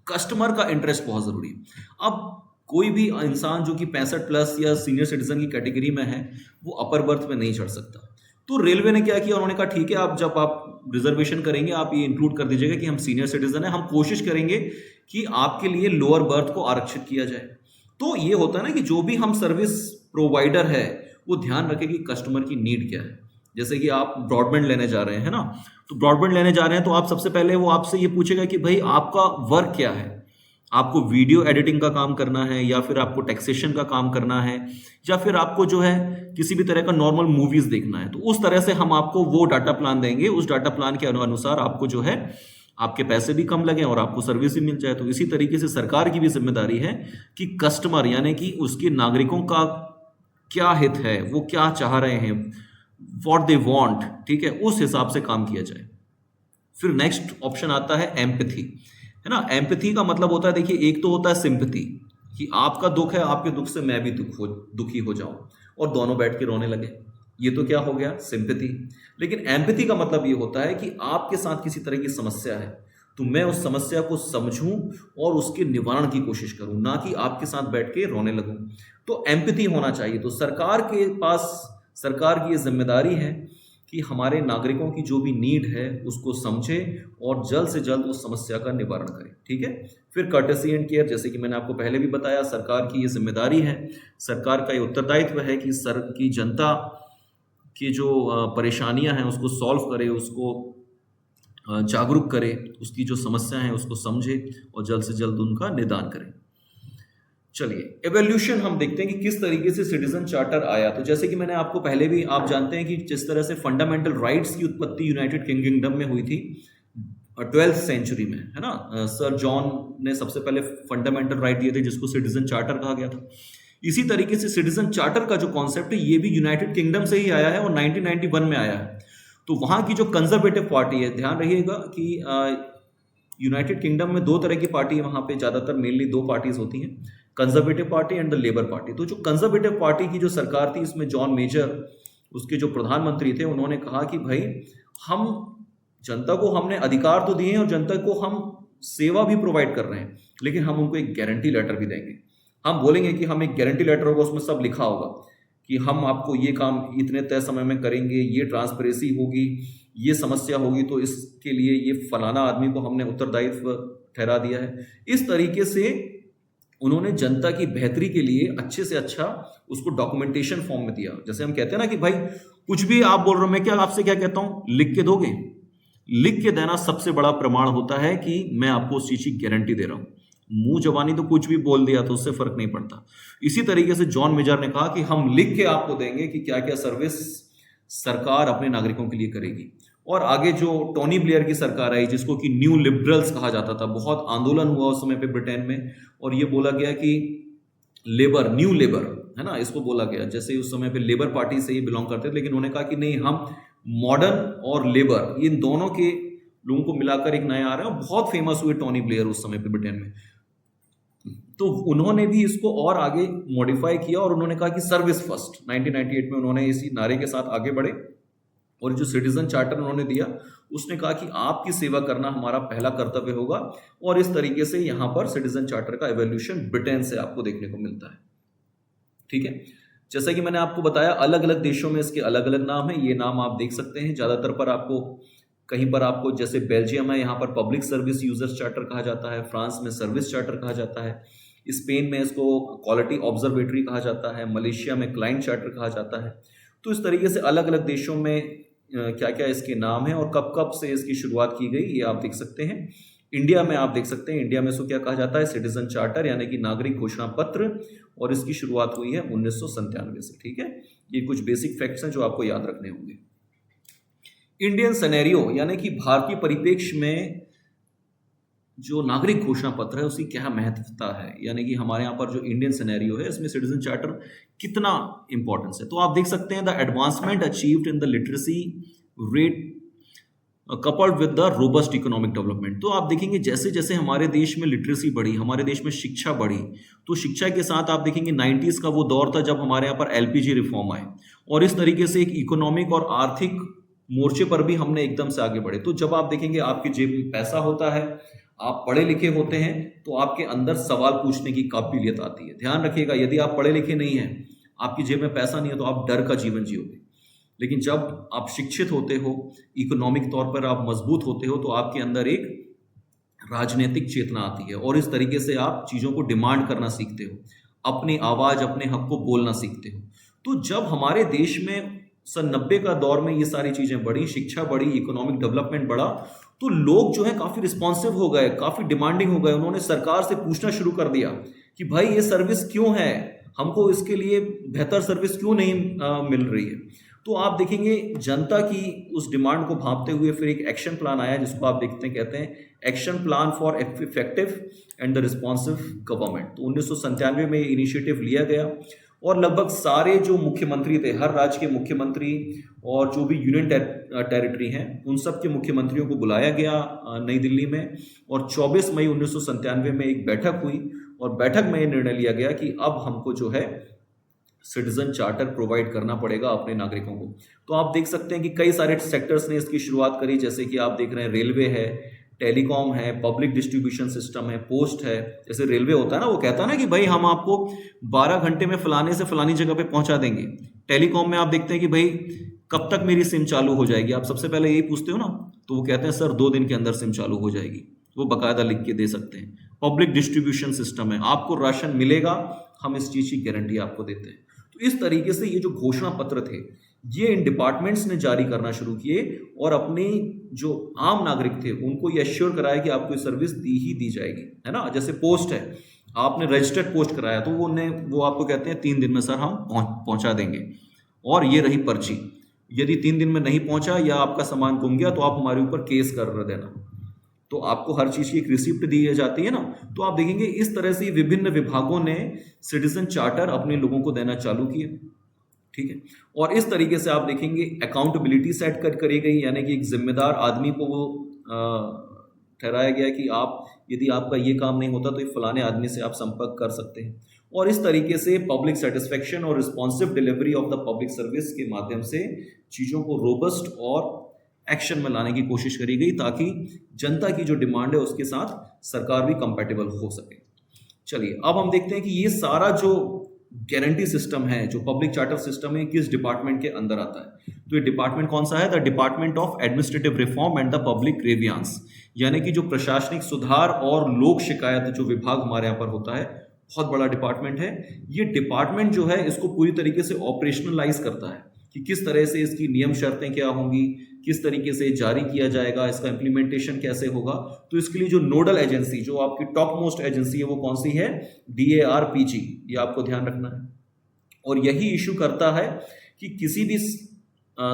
कस्टमर का इंटरेस्ट बहुत जरूरी है। अब कोई भी इंसान जो कि 65 प्लस या सीनियर सिटीजन की कैटेगरी में है वो अपर बर्थ में नहीं चढ़ सकता। तो रेलवे ने क्या किया, उन्होंने कहा ठीक है, आप जब आप रिजर्वेशन करेंगे आप ये इंक्लूड कर दीजिएगा कि हम सीनियर सिटीजन हैं, हम कोशिश करेंगे कि आपके लिए लोअर बर्थ को आरक्षित किया जाए। तो ये होता है ना कि जो भी हम सर्विस प्रोवाइडर है वो ध्यान रखे कि कस्टमर की नीड क्या है। जैसे कि आप ब्रॉडबैंड लेने जा रहे हैं ना, तो ब्रॉडबैंड लेने जा रहे हैं तो आप सबसे पहले वो आपसे ये पूछेगा कि भाई आपका वर्क क्या है, आपको वीडियो एडिटिंग का काम करना है या फिर आपको टैक्सेशन का काम करना है या फिर आपको जो है किसी भी तरह का नॉर्मल मूवीज देखना है। तो उस तरह से हम आपको वो डाटा प्लान देंगे, उस डाटा प्लान के अनुसार आपको जो है आपके पैसे भी कम लगे और आपको सर्विस भी मिल जाए। तो इसी तरीके से सरकार की भी जिम्मेदारी है कि कस्टमर यानी कि उसके नागरिकों का क्या हित है, वो क्या चाह रहे हैं, व्हाट दे वांट, ठीक है, उस हिसाब से काम किया जाए। फिर नेक्स्ट ऑप्शन आता है एम्पैथी, है ना। एम्पैथी का मतलब होता है, देखिए, एक तो होता है सिंपैथी कि आपका दुख है, आपके दुख से मैं भी दुखी हो जाऊं और दोनों बैठ के रोने लगे, ये तो क्या हो गया, सिंपैथी। लेकिन एम्पैथी का मतलब ये होता है कि आपके साथ किसी तरह की समस्या है तो मैं उस समस्या को समझूं और उसके निवारण की कोशिश करूं, ना कि आपके साथ बैठ के रोने लगूं। तो एम्पैथी होना चाहिए। तो सरकार की ये जिम्मेदारी है कि हमारे नागरिकों की जो भी नीड है उसको समझे और जल्द से जल्द उस समस्या का निवारण करे, ठीक है। फिर कर्टेसी एंड केयर, जैसे कि मैंने आपको पहले भी बताया, सरकार की ये जिम्मेदारी है, सरकार का ये उत्तरदायित्व है कि जनता की जो परेशानियां हैं उसको सॉल्व करे, उसको जागरूक करे, उसकी जो समस्या है उसको समझे और जल्द से जल्द उनका निदान करे। चलिए, एवोल्यूशन हम देखते हैं कि किस तरीके से सिटीजन चार्टर आया। तो जैसे कि मैंने आपको पहले भी, आप जानते हैं कि जिस तरह से फंडामेंटल राइट्स की उत्पत्ति यूनाइटेड किंगडम में हुई थी 12th सेंचुरी में, है ना। सर जॉन ने सबसे पहले फंडामेंटल राइट दिए थे जिसको सिटीजन चार्टर कहा गया था। इसी तरीके से सिटीजन चार्टर का जो कॉन्सेप्ट है ये भी यूनाइटेड किंगडम से ही आया है और 1991 में आया है। तो वहां की जो कंजर्वेटिव पार्टी है, ध्यान रखिएगा कि यूनाइटेड किंगडम में दो तरह की पार्टी है, वहां पे ज्यादातर मेनली दो पार्टीज होती हैं, conservative party and the labour party. तो जो कंजर्वेटिव पार्टी की जो सरकार थी, इसमें जॉन मेजर उसके जो प्रधानमंत्री थे, उन्होंने कहा कि भाई हम जनता को हमने अधिकार तो दिए हैं और जनता को हम सेवा भी प्रोवाइड कर रहे हैं, लेकिन हम उनको एक गारंटी लेटर भी देंगे। हम बोलेंगे कि हम एक गारंटी लेटर होगा, उसमें सब लिखा होगा कि हम आपको ये काम इतने तय समय में करेंगे, ये ट्रांसपेरेंसी होगी, ये समस्या होगी तो इसके लिए ये फलाना आदमी को हमने उत्तरदायित्व ठहरा दिया है। इस तरीके से उन्होंने जनता की बेहतरी के लिए अच्छे से अच्छा उसको डॉक्यूमेंटेशन फॉर्म में दिया। जैसे हम कहते हैं ना कि भाई कुछ भी आप बोल रहे हो, मैं क्या आपसे क्या कहता हूं, लिख के दोगे। लिख के देना सबसे बड़ा प्रमाण होता है कि मैं आपको उस चीज की गारंटी दे रहा हूं। मुंह जबानी तो कुछ भी बोल दिया तो उससे फर्क नहीं पड़ता। इसी तरीके से जॉन मेजर ने कहा कि हम लिख के आपको देंगे कि क्या क्या सर्विस सरकार अपने नागरिकों के लिए करेगी। और आगे जो टोनी ब्लेयर की सरकार आई, जिसको कि न्यू लिबरल्स कहा जाता था, बहुत आंदोलन हुआ उस समय पे ब्रिटेन में, और ये बोला गया कि लेबर, न्यू लेबर, है ना, इसको बोला गया। जैसे उस समय पे लेबर पार्टी से ही बिलोंग करते थे, लेकिन उन्होंने कहा कि नहीं, हम मॉडर्न और लेबर, इन दोनों के लोगों को मिलाकर एक नया आ रहे हैं। और बहुत फेमस हुए टोनी ब्लेयर उस समय पे ब्रिटेन में। तो उन्होंने भी इसको और आगे मॉडिफाई किया और उन्होंने कहा कि सर्विस फर्स्ट। 1998 में उन्होंने इसी नारे के साथ आगे बढ़े और जो सिटीजन चार्टर उन्होंने दिया, उसने कहा कि आपकी सेवा करना हमारा पहला कर्तव्य होगा। और इस तरीके से यहां पर सिटीजन चार्टर का एवोल्यूशन ब्रिटेन से आपको देखने को मिलता है, ठीक है। जैसा कि मैंने आपको बताया, अलग अलग देशों में इसके अलग अलग नाम है, ये नाम आप देख सकते हैं। ज्यादातर पर आपको, कहीं पर आपको, जैसे बेल्जियम है, यहाँ पर पब्लिक सर्विस यूजर्स चार्टर कहा जाता है, फ्रांस में सर्विस चार्टर कहा जाता है, स्पेन में इसको क्वालिटी ऑब्जर्वेटरी कहा जाता है, मलेशिया में क्लाइंट चार्टर कहा जाता है। तो इस तरीके से अलग अलग देशों में क्या क्या इसके नाम है और कब कब से इसकी शुरुआत की गई, ये आप देख सकते हैं। इंडिया में आप देख सकते हैं, इंडिया में इसको क्या कहा जाता है, सिटीजन चार्टर, यानी कि नागरिक घोषणा पत्र, और इसकी शुरुआत हुई है 1997 से, ठीक है। ये कुछ बेसिक फैक्ट्स हैं जो आपको याद रखने होंगे। इंडियन सिनेरियो, यानी कि भारतीय परिप्रेक्ष्य में जो नागरिक घोषणा पत्र है उसकी क्या महत्वता है, यानी कि हमारे यहाँ पर जो इंडियन सिनेरियो है इसमें सिटीजन चार्टर कितना इंपॉर्टेंस है। तो आप देख सकते हैं, the advancement achieved in the literacy rate coupled with the robust economic development. तो आप देखेंगे जैसे जैसे हमारे देश में लिटरेसी बढ़ी, हमारे देश में शिक्षा बढ़ी, तो शिक्षा के साथ आप देखेंगे 90s का वो दौर था जब हमारे यहाँ पर एलपीजी रिफॉर्म आए, और इस तरीके से एक इकोनॉमिक और आर्थिक मोर्चे पर भी हमने एकदम से आगे बढ़े। तो जब आप देखेंगे आपकी जेब में पैसा होता है, आप पढ़े लिखे होते हैं, तो आपके अंदर सवाल पूछने की काबिलियत आती है। ध्यान रखिएगा, यदि आप पढ़े लिखे नहीं हैं, आपकी जेब में पैसा नहीं है, तो आप डर का जीवन जियोगे। लेकिन जब आप शिक्षित होते हो, इकोनॉमिक तौर पर आप मजबूत होते हो, तो आपके अंदर एक राजनीतिक चेतना आती है और इस तरीके से आप चीजों को डिमांड करना सीखते हो, अपनी आवाज, अपने हक को बोलना सीखते हो। तो जब हमारे देश में सन 90 का दौर में ये सारी चीजें बढ़ी, शिक्षा बढ़ी, इकोनॉमिक डेवलपमेंट बढ़ा, तो लोग जो है काफी रिस्पॉन्सिव हो गए, काफी डिमांडिंग हो गए। उन्होंने सरकार से पूछना शुरू कर दिया कि भाई ये सर्विस क्यों है, हमको इसके लिए बेहतर सर्विस क्यों नहीं मिल रही है। तो आप देखेंगे जनता की उस डिमांड को भांपते हुए फिर एक एक्शन प्लान आया जिसको आप देखते हैं, कहते हैं action plan for effective and the responsive government. तो 1997 में ये इनिशिएटिव लिया गया और लगभग सारे जो मुख्यमंत्री थे, हर राज्य के मुख्यमंत्री और जो भी यूनियन टेरिटरी हैं, उन सब के मुख्यमंत्रियों को बुलाया गया नई दिल्ली में, और 24 मई 1997 में एक बैठक हुई और बैठक में ये निर्णय लिया गया कि अब हमको जो है सिटीजन चार्टर प्रोवाइड करना पड़ेगा अपने नागरिकों को। तो आप देख सकते हैं कि कई सारे सेक्टर्स ने इसकी शुरुआत करी, जैसे कि आप देख रहे हैं रेलवे है, टेलीकॉम है, पब्लिक डिस्ट्रीब्यूशन सिस्टम है, पोस्ट है। जैसे रेलवे होता है ना, वो कहता है ना कि भाई हम आपको 12 घंटे में फलाने से फलानी जगह पे पहुंचा देंगे। टेलीकॉम में आप देखते हैं कि भाई कब तक मेरी सिम चालू हो जाएगी, आप सबसे पहले यही पूछते हो ना, तो वो कहते हैं सर 2 दिन के अंदर सिम चालू हो जाएगी, वो बकायदा लिख के दे सकते हैं। पब्लिक डिस्ट्रीब्यूशन सिस्टम है, आपको राशन मिलेगा, हम इस चीज की गारंटी आपको देते हैं। तो इस तरीके से ये जो घोषणा पत्र थे ये इन डिपार्टमेंट्स ने जारी करना शुरू किए और अपने जो आम नागरिक थे उनको ये एश्योर कराया कि आपको सर्विस दी ही दी जाएगी, है ना। जैसे पोस्ट है, आपने रजिस्टर्ड पोस्ट कराया तो वो आपको कहते हैं 3 दिन में सर हम पहुंचा देंगे, और ये रही पर्ची, यदि 3 दिन में नहीं पहुंचा या आपका सामान गुम गया तो आप हमारे ऊपर केस कर देना। तो आपको हर चीज की एक रिसिप्ट दी जाती है ना। तो आप देखेंगे इस तरह से विभिन्न विभागों ने सिटीजन चार्टर अपने लोगों को देना चालू किया, ठीक है। और इस तरीके से आप देखेंगे अकाउंटेबिलिटी सेट करी गई, यानी कि एक जिम्मेदार आदमी को वो ठहराया गया कि आप यदि आपका ये काम नहीं होता तो ये फलाने आदमी से आप संपर्क कर सकते हैं। और इस तरीके से पब्लिक सेटिस्फेक्शन और responsive delivery of the public service के माध्यम से चीज़ों को रोबस्ट और एक्शन में लाने की कोशिश करी गई ताकि जनता की जो डिमांड है उसके साथ सरकार भी कंपैटिबल हो सके। चलिए अब हम देखते हैं कि ये सारा जो गारंटी सिस्टम है, जो पब्लिक चार्टर सिस्टम है, किस डिपार्टमेंट के अंदर आता है। तो ये डिपार्टमेंट कौन सा है? The department of administrative reform and the public grievance, यानी कि जो प्रशासनिक सुधार और लोक शिकायत जो विभाग हमारे यहाँ पर होता है, बहुत बड़ा डिपार्टमेंट है। ये डिपार्टमेंट जो है इसको पूरी तरीके से ऑपरेशनलाइज करता है कि किस तरह से इसकी नियम शर्तें क्या होंगी, किस तरीके से जारी किया जाएगा, इसका इम्प्लीमेंटेशन कैसे होगा। तो इसके लिए जो नोडल एजेंसी, जो आपकी टॉप मोस्ट एजेंसी है, वो कौन सी है? DARPG, ये आपको ध्यान रखना है। और यही इशू करता है कि किसी भी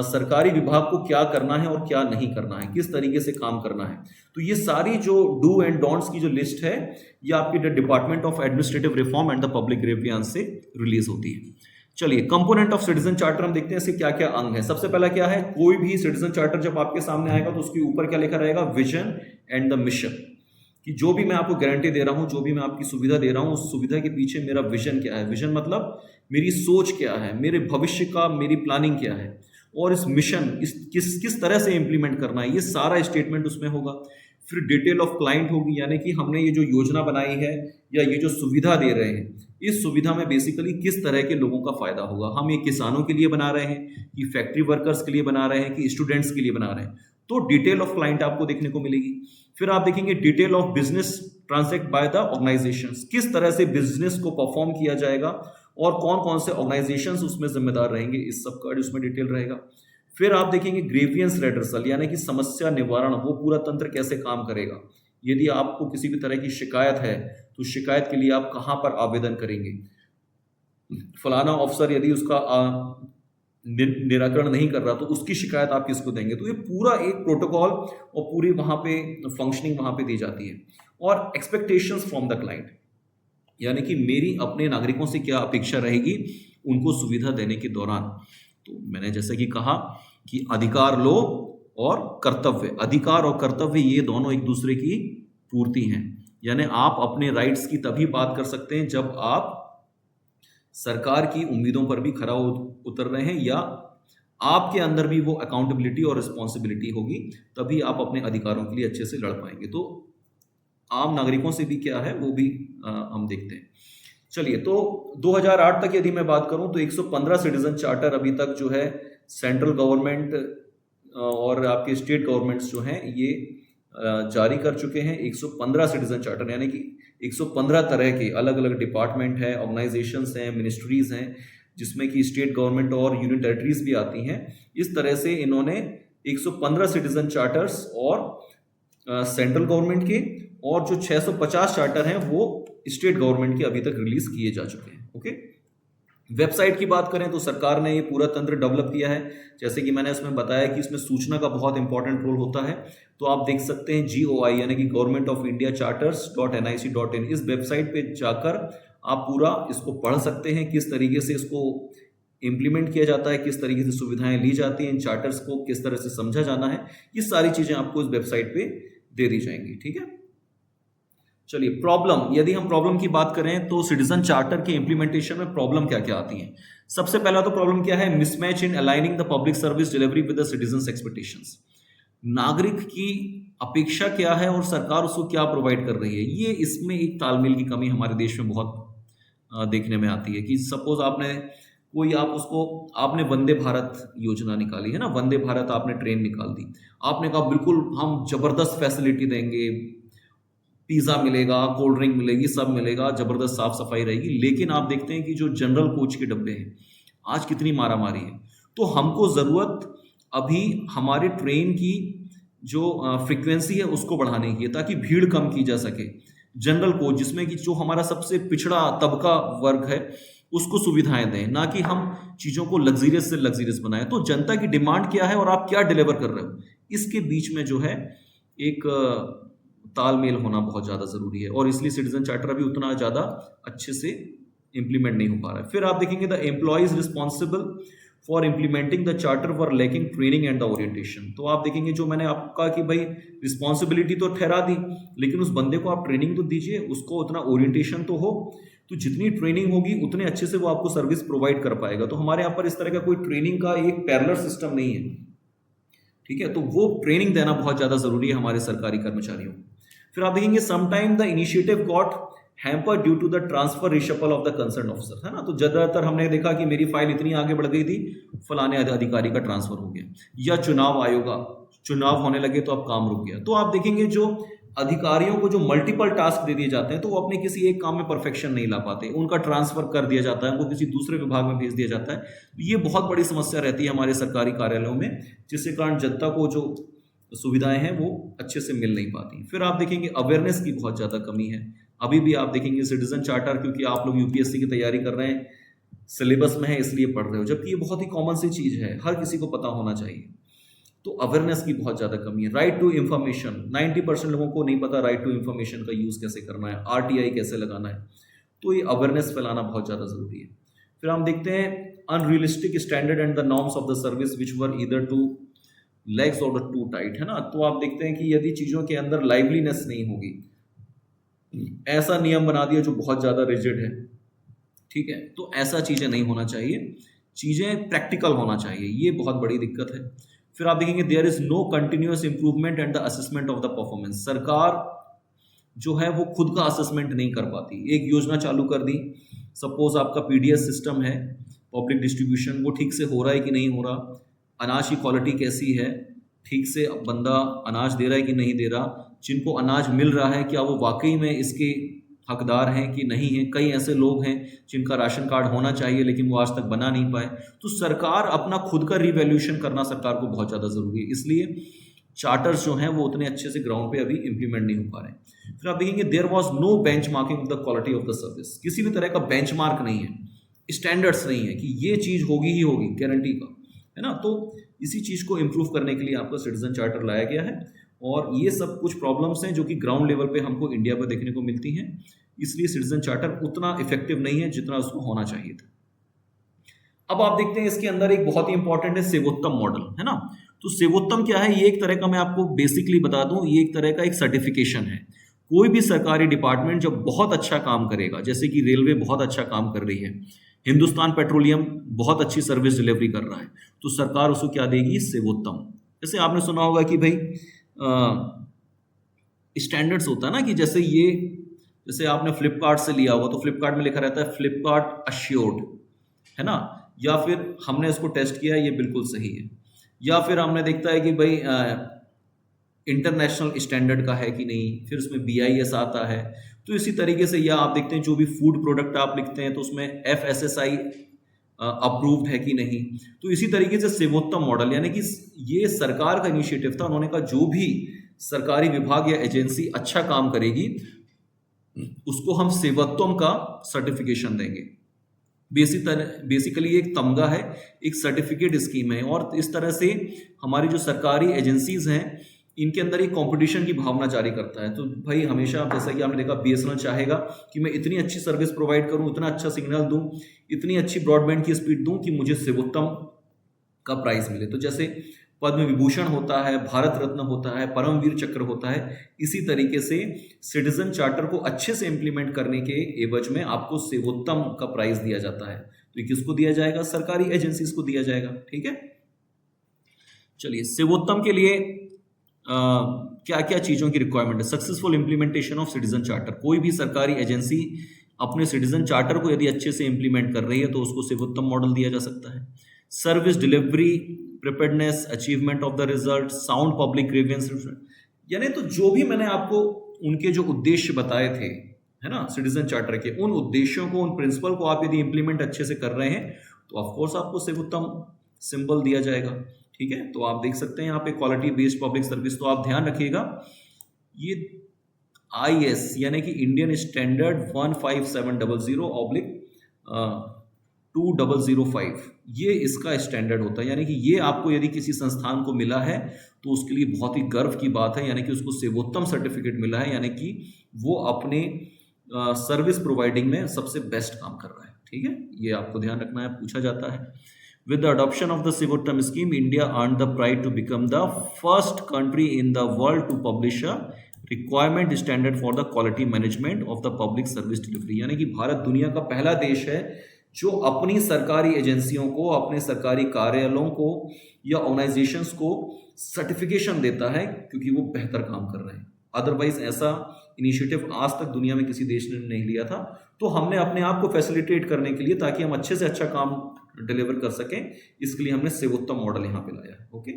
सरकारी विभाग को क्या करना है और क्या नहीं करना है, किस तरीके से काम करना है। तो ये सारी जो डू एंड डोंट्स की जो लिस्ट है, ये आपकी department of administrative reform and the public grievance से रिलीज होती है। चलिए कंपोनेंट ऑफ सिटीजन चार्टर हम देखते हैं इसके क्या क्या अंग है। सबसे पहला क्या है? कोई भी सिटीजन चार्टर जब आपके सामने आएगा तो उसके ऊपर क्या लिखा रहेगा? विजन एंड द मिशन, कि जो भी मैं आपको गारंटी दे रहा हूं, जो भी मैं आपकी सुविधा दे रहा हूं, उस सुविधा के पीछे मेरा विजन क्या है। विजन मतलब मेरी सोच क्या है, मेरे भविष्य का मेरी प्लानिंग क्या है, और इस मिशन किस तरह से इंप्लीमेंट करना है, ये सारा स्टेटमेंट उसमें होगा। फिर डिटेल ऑफ क्लाइंट होगी, यानी कि हमने ये जो योजना बनाई है या ये जो सुविधा दे रहे हैं, इस सुविधा में बेसिकली किस तरह के लोगों का फायदा होगा। हम ये किसानों के लिए बना रहे हैं कि फैक्ट्री वर्कर्स के लिए बना रहे हैं कि स्टूडेंट्स के लिए बना रहे हैं। तो डिटेल ऑफ क्लाइंट आपको देखने को मिलेगी। फिर आप देखेंगे detail of business transact by the organisations, किस तरह से बिजनेस को परफॉर्म किया जाएगा और कौन कौन से ऑर्गेनाइजेशंस उसमें जिम्मेदार रहेंगे, इस सब का उसमें डिटेल रहेगा। फिर आप देखेंगे ग्रीवियंस रेड्रेसल, यानी कि समस्या निवारण, वो पूरा तंत्र कैसे काम करेगा। यदि आपको किसी भी तरह की शिकायत है तो शिकायत के लिए आप कहाँ पर आवेदन करेंगे, फलाना ऑफिसर यदि उसका निराकरण नहीं कर रहा तो उसकी शिकायत आप किसको देंगे। तो ये पूरा एक प्रोटोकॉल और पूरी वहाँ पे फंक्शनिंग वहाँ पे दी जाती है। और एक्सपेक्टेशंस फ्रॉम द क्लाइंट, यानी कि मेरी अपने नागरिकों से क्या अपेक्षा रहेगी उनको सुविधा देने के दौरान। तो मैंने जैसे कि कहा कि अधिकार लो और कर्तव्य, अधिकार और कर्तव्य ये दोनों एक दूसरे की पूर्ति हैं। यानी आप अपने राइट्स की तभी बात कर सकते हैं जब आप सरकार की उम्मीदों पर भी खरा उतर रहे हैं या आपके अंदर भी वो अकाउंटेबिलिटी और रिस्पॉन्सिबिलिटी होगी, तभी आप अपने अधिकारों के लिए अच्छे से लड़ पाएंगे। तो आम नागरिकों से भी क्या है वो भी हम देखते हैं। चलिए, तो 2008 तक यदि मैं बात करूं तो 115 सिटीजन चार्टर अभी तक जो है सेंट्रल गवर्नमेंट और आपके स्टेट गवर्नमेंट्स जो हैं ये जारी कर चुके हैं। 115 सिटीजन चार्टर, यानी कि 115 तरह के अलग अलग डिपार्टमेंट हैं, ऑर्गेनाइजेशंस हैं, मिनिस्ट्रीज हैं, जिसमें कि स्टेट गवर्नमेंट और यूनियन टेरिटरीज भी आती हैं। इस तरह से इन्होंने 115 सिटीजन चार्टर्स और सेंट्रल गवर्नमेंट के और जो 650 चार्टर हैं वो स्टेट गवर्नमेंट के अभी तक रिलीज किए जा चुके हैं। ओके, वेबसाइट की बात करें तो सरकार ने ये पूरा तंत्र डेवलप किया है, जैसे कि मैंने उसमें बताया कि इसमें सूचना का बहुत इंपॉर्टेंट रोल होता है। तो आप देख सकते हैं GOI यानी कि गवर्नमेंट ऑफ इंडिया charters.nic.in, इस वेबसाइट पे जाकर आप पूरा इसको पढ़ सकते हैं, किस तरीके से इसको इम्प्लीमेंट किया जाता है, किस तरीके से सुविधाएं ली जाती हैं, इन चार्टर्स को किस तरह से समझा जाना है, ये सारी चीजें आपको इस वेबसाइट पे दे दी जाएंगी। ठीक है, चलिए प्रॉब्लम, यदि हम प्रॉब्लम की बात करें तो सिटीजन चार्टर के इंप्लीमेंटेशन में प्रॉब्लम क्या क्या आती है। सबसे पहला तो प्रॉब्लम क्या है, mismatch in aligning the public service delivery with the citizens expectations. नागरिक की अपेक्षा क्या है और सरकार उसको क्या प्रोवाइड कर रही है, ये इसमें एक तालमेल की कमी हमारे देश में बहुत देखने में आती है। कि सपोज आपने वंदे भारत योजना निकाली है ना, वंदे भारत आपने ट्रेन निकाल दी, आपने कहा बिल्कुल हम जबरदस्त फैसिलिटी देंगे, पिज्जा मिलेगा, कोल्ड ड्रिंक मिलेगी, सब मिलेगा, जबरदस्त साफ सफाई रहेगी, लेकिन आप देखते हैं कि जो जनरल कोच के डब्बे हैं आज कितनी मारामारी है। तो हमको जरूरत अभी हमारे ट्रेन की जो फ्रीक्वेंसी है उसको बढ़ाने की है, ताकि भीड़ कम की जा सके। जनरल कोच जिसमें कि जो हमारा सबसे पिछड़ा तबका वर्ग है उसको सुविधाएं दें, ना कि हम चीजों को लग्जरियस से लग्जरियस बनाएं। तो जनता की डिमांड क्या है और आप क्या डिलीवर कर रहे हो, इसके बीच में जो है एक तालमेल होना बहुत ज़्यादा ज़रूरी है, और इसलिए सिटीजन चार्टर अभी उतना ज़्यादा अच्छे से इंप्लीमेंट नहीं हो पा रहा है। फिर आप देखेंगे the employees responsible for implementing the charter were lacking training and the orientation. तो आप देखेंगे जो मैंने आपको कहा कि भाई रिस्पॉन्सिबिलिटी तो ठहरा दी, लेकिन उस बंदे को आप ट्रेनिंग तो दीजिए, उसको उतना ओरिएंटेशन तो हो, तो जितनी ट्रेनिंग होगी उतने अच्छे से वो आपको सर्विस प्रोवाइड कर पाएगा। तो हमारे यहाँ पर इस तरह का कोई ट्रेनिंग का एक पैरेलल सिस्टम नहीं है। ठीक है, तो वो ट्रेनिंग देना बहुत ज़्यादा ज़रूरी है हमारे सरकारी कर्मचारियों को। फिर आप देखेंगे sometime the initiative got hamper due to the transfer reshuffle of the concern officer, है ना। तो ज्यादातर हमने देखा कि मेरी फाइल इतनी आगे बढ़ गई थी, फलाने अधिकारी का ट्रांसफर हो गया, या चुनाव होने लगे तो अब काम रुक गया। तो आप देखेंगे जो अधिकारियों को जो मल्टीपल टास्क दे दिए जाते हैं तो वो अपने किसी एक काम में परफेक्शन नहीं ला पाते, उनका ट्रांसफर कर दिया जाता है, उनको किसी दूसरे विभाग में भेज दिया जाता है। ये बहुत बड़ी समस्या रहती है हमारे सरकारी कार्यालयों में, जिसके कारण जनता को जो सुविधाएं हैं वो अच्छे से मिल नहीं पाती। फिर आप देखेंगे अवेयरनेस की बहुत ज़्यादा कमी है। अभी भी आप देखेंगे सिटीजन चार्टर, क्योंकि आप लोग यूपीएससी की तैयारी कर रहे हैं, सिलेबस में है इसलिए पढ़ रहे हो, जबकि ये बहुत ही कॉमन सी चीज़ है, हर किसी को पता होना चाहिए। तो अवेयरनेस की बहुत ज़्यादा कमी है। राइट टू इन्फॉर्मेशन, 90% लोगों को नहीं पता राइट टू इन्फॉर्मेशन का यूज़ कैसे करना है, आरटीआई कैसे लगाना है। तो ये अवेयरनेस फैलाना बहुत ज़्यादा ज़रूरी है। फिर हम देखते हैं unrealistic standard and the norms of the service which were either two legs और टू टाइट, है ना। तो आप देखते हैं कि यदि चीज़ों के अंदर लाइवलीनेस नहीं होगी, ऐसा नियम बना दिया जो बहुत ज़्यादा रिजिड है, ठीक है, तो ऐसा चीज़ें नहीं होना चाहिए, चीज़ें प्रैक्टिकल होना चाहिए, ये बहुत बड़ी दिक्कत है। फिर आप देखेंगे there is no continuous improvement and the assessment of the performance. सरकार जो है वो खुद का असेसमेंट नहीं कर पाती। एक योजना चालू कर दी, सपोज आपका पीडीएस सिस्टम है, पब्लिक डिस्ट्रीब्यूशन, वो ठीक से हो रहा है कि नहीं हो रहा, अनाज की क्वालिटी कैसी है, ठीक से बंदा अनाज दे रहा है कि नहीं दे रहा, जिनको अनाज मिल रहा है क्या वो वाकई में इसके हकदार हैं कि नहीं है। कई ऐसे लोग हैं जिनका राशन कार्ड होना चाहिए लेकिन वो आज तक बना नहीं पाए। तो सरकार अपना खुद का रिवैल्यूएशन करना सरकार को बहुत ज़्यादा ज़रूरी है, इसलिए चार्टर्स जो हैं वो उतने अच्छे से ग्राउंड पे अभी इंप्लीमेंट नहीं हो पा रहे हैं। फिर आप देखेंगे there was no benchmarking of the quality of the service. किसी भी तरह का बेंचमार्क नहीं है, स्टैंडर्ड्स नहीं है कि ये चीज़ होगी ही होगी गारंटी का, है ना। तो इसी चीज़ को इम्प्रूव करने के लिए आपका सिटीजन चार्टर लाया गया है, और ये सब कुछ प्रॉब्लम्स हैं जो कि ग्राउंड लेवल पे हमको इंडिया पर देखने को मिलती हैं, इसलिए सिटीजन चार्टर उतना इफेक्टिव नहीं है जितना उसको होना चाहिए था। अब आप देखते हैं इसके अंदर एक बहुत ही इंपॉर्टेंट है सेवोत्तम मॉडल, है ना। तो सेवोत्तम क्या है, ये एक तरह का, मैं आपको बेसिकली बता दूं, ये एक तरह का एक सर्टिफिकेशन है। कोई भी सरकारी डिपार्टमेंट जब बहुत अच्छा काम करेगा, जैसे कि रेलवे बहुत अच्छा काम कर रही है, हिंदुस्तान पेट्रोलियम बहुत अच्छी सर्विस डिलीवरी कर रहा है, तो सरकार उसको क्या देगी, सेवोत्तम। जैसे आपने सुना होगा कि भाई स्टैंडर्ड्स होता है ना, कि जैसे आपने फ्लिपकार्ट से लिया होगा तो फ्लिपकार्ट में लिखा रहता है फ्लिपकार्ट अश्योर्ड, है ना, या फिर हमने इसको टेस्ट किया ये बिल्कुल सही है, या फिर हमने देखता है कि भाई इंटरनेशनल स्टैंडर्ड का है कि नहीं, फिर उसमें BIS आता है। तो इसी तरीके से, या आप देखते हैं जो भी फूड प्रोडक्ट आप लिखते हैं तो उसमें FSSAI अप्रूव्ड है कि नहीं। तो इसी तरीके से सेवोत्तम मॉडल, यानी कि ये सरकार का इनिशिएटिव था, उन्होंने कहा जो भी सरकारी विभाग या एजेंसी अच्छा काम करेगी उसको हम सेवोत्तम का सर्टिफिकेशन देंगे। बेसिकली एक तमगा है, एक सर्टिफिकेट स्कीम है। और इस तरह से हमारी जो सरकारी एजेंसीज हैं इनके अंदर एक कंपटीशन की भावना जारी करता है। तो भाई हमेशा, जैसा कि आपने देखा, बीएसएनएल चाहेगा कि मैं इतनी अच्छी सर्विस प्रोवाइड करूं, इतना अच्छा सिग्नल दूं, इतनी अच्छी ब्रॉडबैंड की स्पीड दूं कि मुझे सर्वोत्तम का प्राइस मिले। तो जैसे पद्म विभूषण होता है, भारत रत्न होता है, परमवीर चक्र होता है, इसी तरीके से सिटीजन चार्टर को अच्छे से इंप्लीमेंट करने के एवज में आपको सर्वोत्तम का प्राइस दिया जाता है। तो ये किसको दिया जाएगा? सरकारी एजेंसीज को दिया जाएगा। ठीक है, चलिए, सर्वोत्तम के लिए क्या क्या चीजों की रिक्वायरमेंट है? Successful implementation of citizen charter. कोई भी सरकारी एजेंसी अपने सिटीजन चार्टर को यदि अच्छे से इंप्लीमेंट कर रही है तो उसको सर्वोत्तम मॉडल दिया जा सकता है। Service delivery, preparedness, achievement of the result, sound public grievance, यानी तो जो भी मैंने आपको उनके जो उद्देश्य बताए थे, है ना, सिटीजन चार्टर के, उन उद्देश्यों को, उन प्रिंसिपल को आप यदि इंप्लीमेंट अच्छे से कर रहे हैं तो ऑफकोर्स आपको सर्वोत्तम सिंबल दिया जाएगा। ठीक है, तो आप देख सकते हैं यहाँ पे क्वालिटी बेस्ड पब्लिक सर्विस। तो आप ध्यान रखिएगा, ये IS यानी कि इंडियन स्टैंडर्ड 15700/2005, ये इसका स्टैंडर्ड होता है। यानी कि ये आपको यदि किसी संस्थान को मिला है तो उसके लिए बहुत ही गर्व की बात है, यानी कि उसको सर्वोत्तम सर्टिफिकेट मिला है, यानी कि वो अपने सर्विस प्रोवाइडिंग में सबसे बेस्ट काम कर रहा है। ठीक है, ये आपको ध्यान रखना है, पूछा जाता है। With the adoption of the सर्वोत्तम scheme, India earned the pride to become the first country in the world to publish a requirement standard for the quality management of the public service delivery। यानी कि भारत दुनिया का पहला देश है जो अपनी सरकारी एजेंसियों को, अपने सरकारी कार्यालयों को या ऑर्गेनाइजेशंस को सर्टिफिकेशन देता है क्योंकि वो बेहतर काम कर रहे हैं। अदरवाइज ऐसा इनिशिएटिव आज तक दुनिया में किसी देश ने नहीं लिया था। तो हमने अपने आप को फैसिलिटेट करने के लिए, ताकि हम अच्छे से अच्छा काम डिलीवर कर सकें, इसके लिए हमने सर्वोत्तम मॉडल यहां पे लाया। ओके,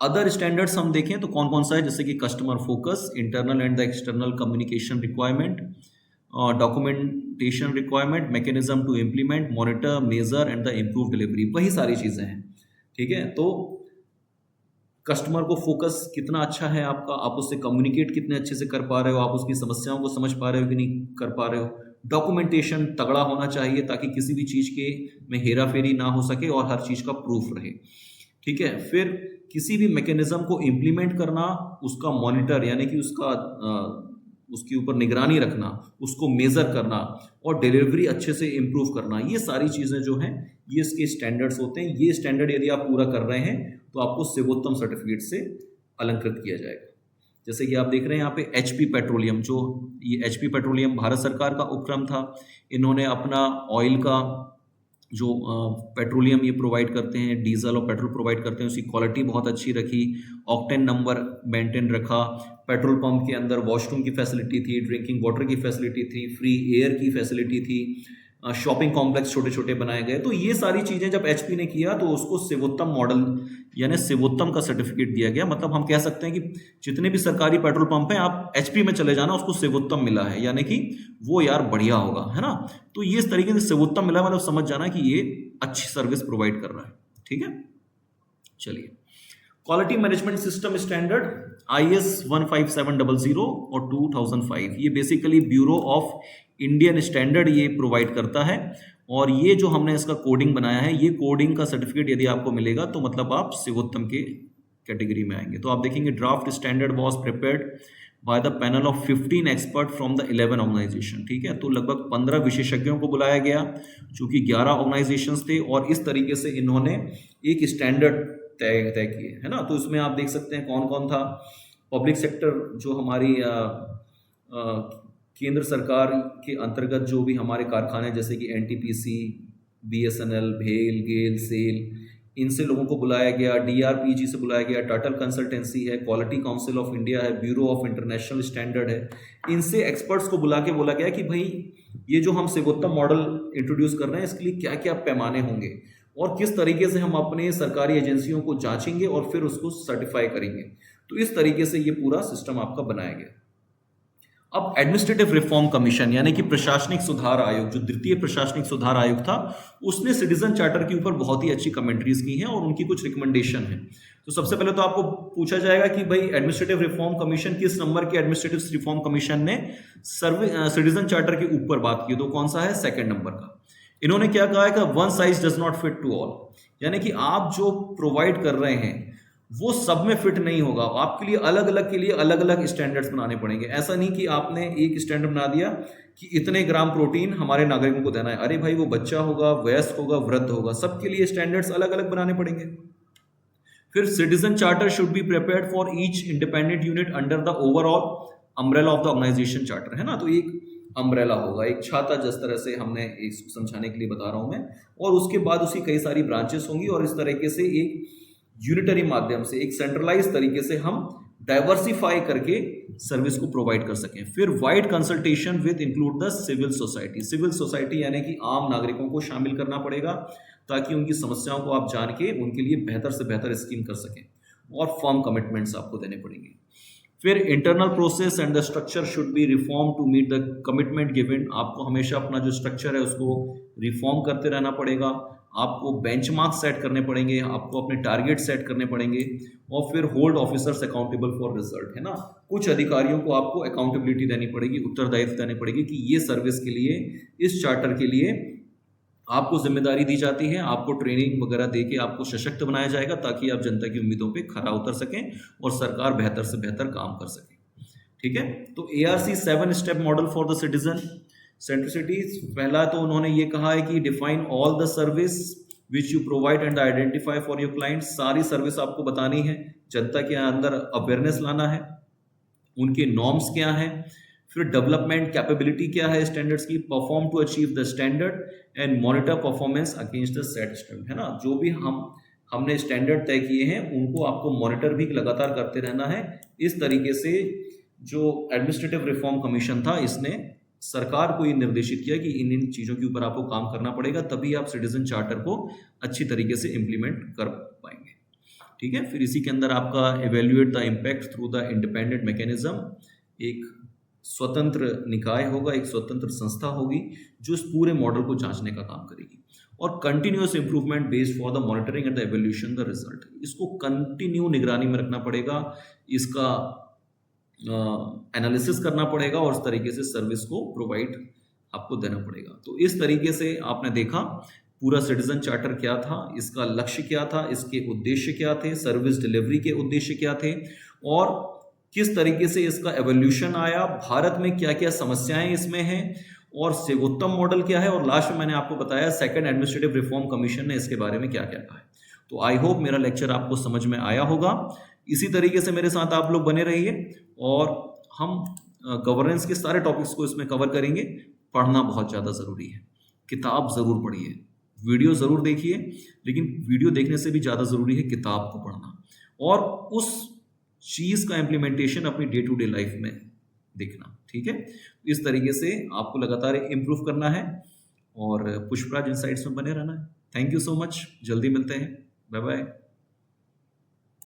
अदर स्टैंडर्ड्स हम देखें तो कौन कौन सा है, जैसे कि customer focus, internal and the external communication requirement, documentation requirement, mechanism to implement, monitor, measure and the improve delivery, वही सारी चीजें हैं। ठीक है, तो कस्टमर को फोकस कितना अच्छा है आपका, आप उससे कम्युनिकेट कितने अच्छे से कर पा रहे हो, आप उसकी समस्याओं को समझ पा रहे हो कि नहीं कर पा रहे हो। डॉक्यूमेंटेशन तगड़ा होना चाहिए ताकि किसी भी चीज़ के में हेरा फेरी ना हो सके और हर चीज़ का प्रूफ रहे। ठीक है, फिर किसी भी मैकेनिज्म को इम्प्लीमेंट करना, उसका मॉनिटर यानी कि उसके ऊपर निगरानी रखना, उसको मेजर करना और डिलीवरी अच्छे से इम्प्रूव करना, ये सारी चीज़ें जो हैं ये इसके स्टैंडर्ड्स होते हैं। ये स्टैंडर्ड यदि आप पूरा कर रहे हैं तो आपको सर्वोत्तम सर्टिफिकेट से अलंकृत किया जाएगा। जैसे कि आप देख रहे हैं यहाँ पे HP पेट्रोलियम, जो ये HP पेट्रोलियम भारत सरकार का उपक्रम था। इन्होंने अपना ऑयल का जो पेट्रोलियम ये प्रोवाइड करते हैं, डीजल और पेट्रोल प्रोवाइड करते हैं, उसकी क्वालिटी बहुत अच्छी रखी, ऑक्टेन नंबर मेंटेन रखा, पेट्रोल पंप के अंदर वॉशरूम की फैसिलिटी थी, ड्रिंकिंग वाटर की फैसिलिटी थी, फ्री एयर की फैसिलिटी थी, शॉपिंग कॉम्प्लेक्स छोटे छोटे बनाए गए। तो ये सारी चीज़ें जब HP ने किया तो उसको सर्वोत्तम मॉडल यानी सर्वोत्तम का सर्टिफिकेट दिया गया। मतलब हम कह सकते हैं कि जितने भी सरकारी पेट्रोल पंप हैं, आप HP में चले जाना, उसको सर्वोत्तम मिला है, यानी कि वो यार बढ़िया होगा, है ना। तो ये इस तरीके से सर्वोत्तम मिला, मतलब समझ जाना कि ये अच्छी सर्विस प्रोवाइड कर रहा है। ठीक है, चलिए, quality management system standard IS 15700 और 2005, ये basically bureau of Indian standard ये प्रोवाइड करता है। और ये जो हमने इसका कोडिंग बनाया है, ये कोडिंग का सर्टिफिकेट यदि आपको मिलेगा तो मतलब आप सर्वोत्तम के कैटेगरी में आएंगे। तो आप देखेंगे draft standard was prepared by the panel of 15 expert from the 11 organisation. ठीक है, तो लगभग 15 विशेषज्ञों को बुलाया गया, चूंकि 11 ऑर्गेनाइजेशंस थे, और इस तरीके से इन्होंने एक स्टैंडर्ड तय किए, है ना। तो इसमें आप देख सकते हैं कौन कौन था। पब्लिक सेक्टर जो हमारी केंद्र सरकार के अंतर्गत जो भी हमारे कारखाने, जैसे कि NTPC, BSNL, भेल, गेल, सेल, इनसे लोगों को बुलाया गया। DRPG से बुलाया गया, टाटा कंसल्टेंसी है, क्वालिटी काउंसिल ऑफ इंडिया है, ब्यूरो ऑफ इंटरनेशनल स्टैंडर्ड है, इनसे एक्सपर्ट्स को बुला के बोला गया कि भाई ये जो हम सर्वोत्तम मॉडल इंट्रोड्यूस कर रहे हैं, इसके लिए क्या क्या पैमाने होंगे और किस तरीके से हम अपने सरकारी एजेंसियों को जांचेंगे और फिर उसको सर्टिफाई करेंगे। तो इस तरीके से ये पूरा सिस्टम आपका बनाया गया। अब एडमिनिस्ट्रेटिव रिफॉर्म कमीशन यानी कि प्रशासनिक सुधार आयोग, जो द्वितीय प्रशासनिक सुधार आयोग था, उसने सिटीजन चार्टर के ऊपर बहुत ही अच्छी कमेंट्रीज की हैं और उनकी कुछ रिकमेंडेशन है। तो सबसे पहले तो आपको पूछा जाएगा कि भाई एडमिनिस्ट्रेटिव रिफॉर्म कमीशन किस नंबर के एडमिनिस्ट्रेटिव रिफॉर्म कमीशन ने सिटीजन चार्टर के ऊपर बात की, तो कौन सा है? 2nd नंबर का। इन्होंने क्या कहा है कि one size does not fit to all, यानी कि आप जो प्रोवाइड कर रहे हैं वो सब में फिट नहीं होगा, आपके लिए अलग अलग के लिए अलग अलग स्टैंडर्ड्स बनाने पड़ेंगे। ऐसा नहीं कि आपने एक स्टैंडर्ड बना दिया कि इतने ग्राम प्रोटीन हमारे नागरिकों को देना है। अरे भाई, वो बच्चा होगा, वयस्क होगा, वृद्ध होगा, सबके लिए स्टैंडर्ड्स अलग अलग बनाने पड़ेंगे। फिर citizen charter should be prepared for each independent unit under the overall umbrella of the organisation charter, है ना। तो एक अम्ब्रेला होगा, एक छाता, जिस तरह से हमने इसको समझाने के लिए बता रहा हूं मैं, और उसके बाद उसकी कई सारी ब्रांचेस होंगी, और इस तरीके से एक यूनिटरी माध्यम से, एक सेंट्रलाइज तरीके से हम डाइवर्सिफाई करके सर्विस को प्रोवाइड कर सकें। फिर wide consultation with include the civil society, civil society यानी कि आम नागरिकों को शामिल करना पड़ेगा ताकि उनकी समस्याओं को आप जान के उनके लिए बेहतर से बेहतर स्कीम कर सकें, और फर्म कमिटमेंट्स आपको देने पड़ेंगे। फिर internal process and the structure should be reform to meet the commitment given, आपको हमेशा अपना जो स्ट्रक्चर है उसको रिफॉर्म करते रहना पड़ेगा, आपको बेंचमार्क सेट करने पड़ेंगे, आपको अपने टारगेट सेट करने पड़ेंगे, और फिर hold officers accountable for result, है ना। कुछ अधिकारियों को आपको अकाउंटेबिलिटी देनी पड़ेगी, उत्तरदायित्व देने पड़ेगी कि ये सर्विस के लिए, इस चार्टर के लिए आपको जिम्मेदारी दी जाती है, आपको ट्रेनिंग वगैरह देके आपको सशक्त बनाया जाएगा ताकि आप जनता की उम्मीदों पे खरा उतर सकें और सरकार बेहतर से बेहतर काम कर सके। ठीक है, तो ARC 7 step model for the citizen centricity, पहला तो उन्होंने ये कहा है कि define all the service which you provide and identify for your client, सारी सर्विस आपको बतानी है, जनता के अंदर अवेयरनेस लाना है, उनके नॉर्म्स क्या है, फिर डेवलपमेंट कैपेबिलिटी क्या है स्टैंडर्ड्स की, perform to achieve the standard and monitor performance against the set standard, है ना। जो भी हमने स्टैंडर्ड तय किए हैं उनको आपको मॉनिटर भी लगातार करते रहना है। इस तरीके से जो एडमिनिस्ट्रेटिव रिफॉर्म कमीशन था, इसने सरकार को ये निर्देशित किया कि इन इन चीज़ों के ऊपर आपको काम करना पड़ेगा, तभी आप सिटीजन चार्टर को अच्छी तरीके से इम्प्लीमेंट कर पाएंगे। ठीक है, फिर इसी के अंदर आपका evaluate the impact through the independent mechanism, एक स्वतंत्र निकाय होगा, एक स्वतंत्र संस्था होगी जो इस पूरे मॉडल को जांचने का काम करेगी, और continuous improvement based for the monitoring and the evolution the result, इसको कंटिन्यू निगरानी में रखना पड़ेगा, इसका एनालिसिस करना पड़ेगा, और इस तरीके से सर्विस को प्रोवाइड आपको देना पड़ेगा। तो इस तरीके से आपने देखा पूरा सिटीजन चार्टर क्या था, इसका लक्ष्य क्या था, इसके उद्देश्य क्या थे, सर्विस डिलीवरी के उद्देश्य क्या थे, और किस तरीके से इसका एवोल्यूशन आया, भारत में क्या क्या समस्याएं इसमें हैं, और सेवोत्तम मॉडल क्या है, और लास्ट में मैंने आपको बताया सेकंड एडमिनिस्ट्रेटिव रिफॉर्म कमिशन ने इसके बारे में क्या क्या कहा है। तो आई होप मेरा लेक्चर आपको समझ में आया होगा। इसी तरीके से मेरे साथ आप लोग बने रहिए, और हम गवर्नेंस के सारे टॉपिक्स को इसमें कवर करेंगे। पढ़ना बहुत ज़्यादा ज़रूरी है, किताब ज़रूर पढ़िए, वीडियो ज़रूर देखिए, लेकिन वीडियो देखने से भी ज़्यादा ज़रूरी है किताब को पढ़ना, और उस चीज़ का इम्प्लीमेंटेशन अपनी डे टू डे लाइफ में देखना। ठीक है, इस तरीके से आपको लगातार इम्प्रूव करना है, और पुष्पराज इनसाइट्स में बने रहना है। थैंक यू सो मच, जल्दी मिलते हैं, बाय बाय।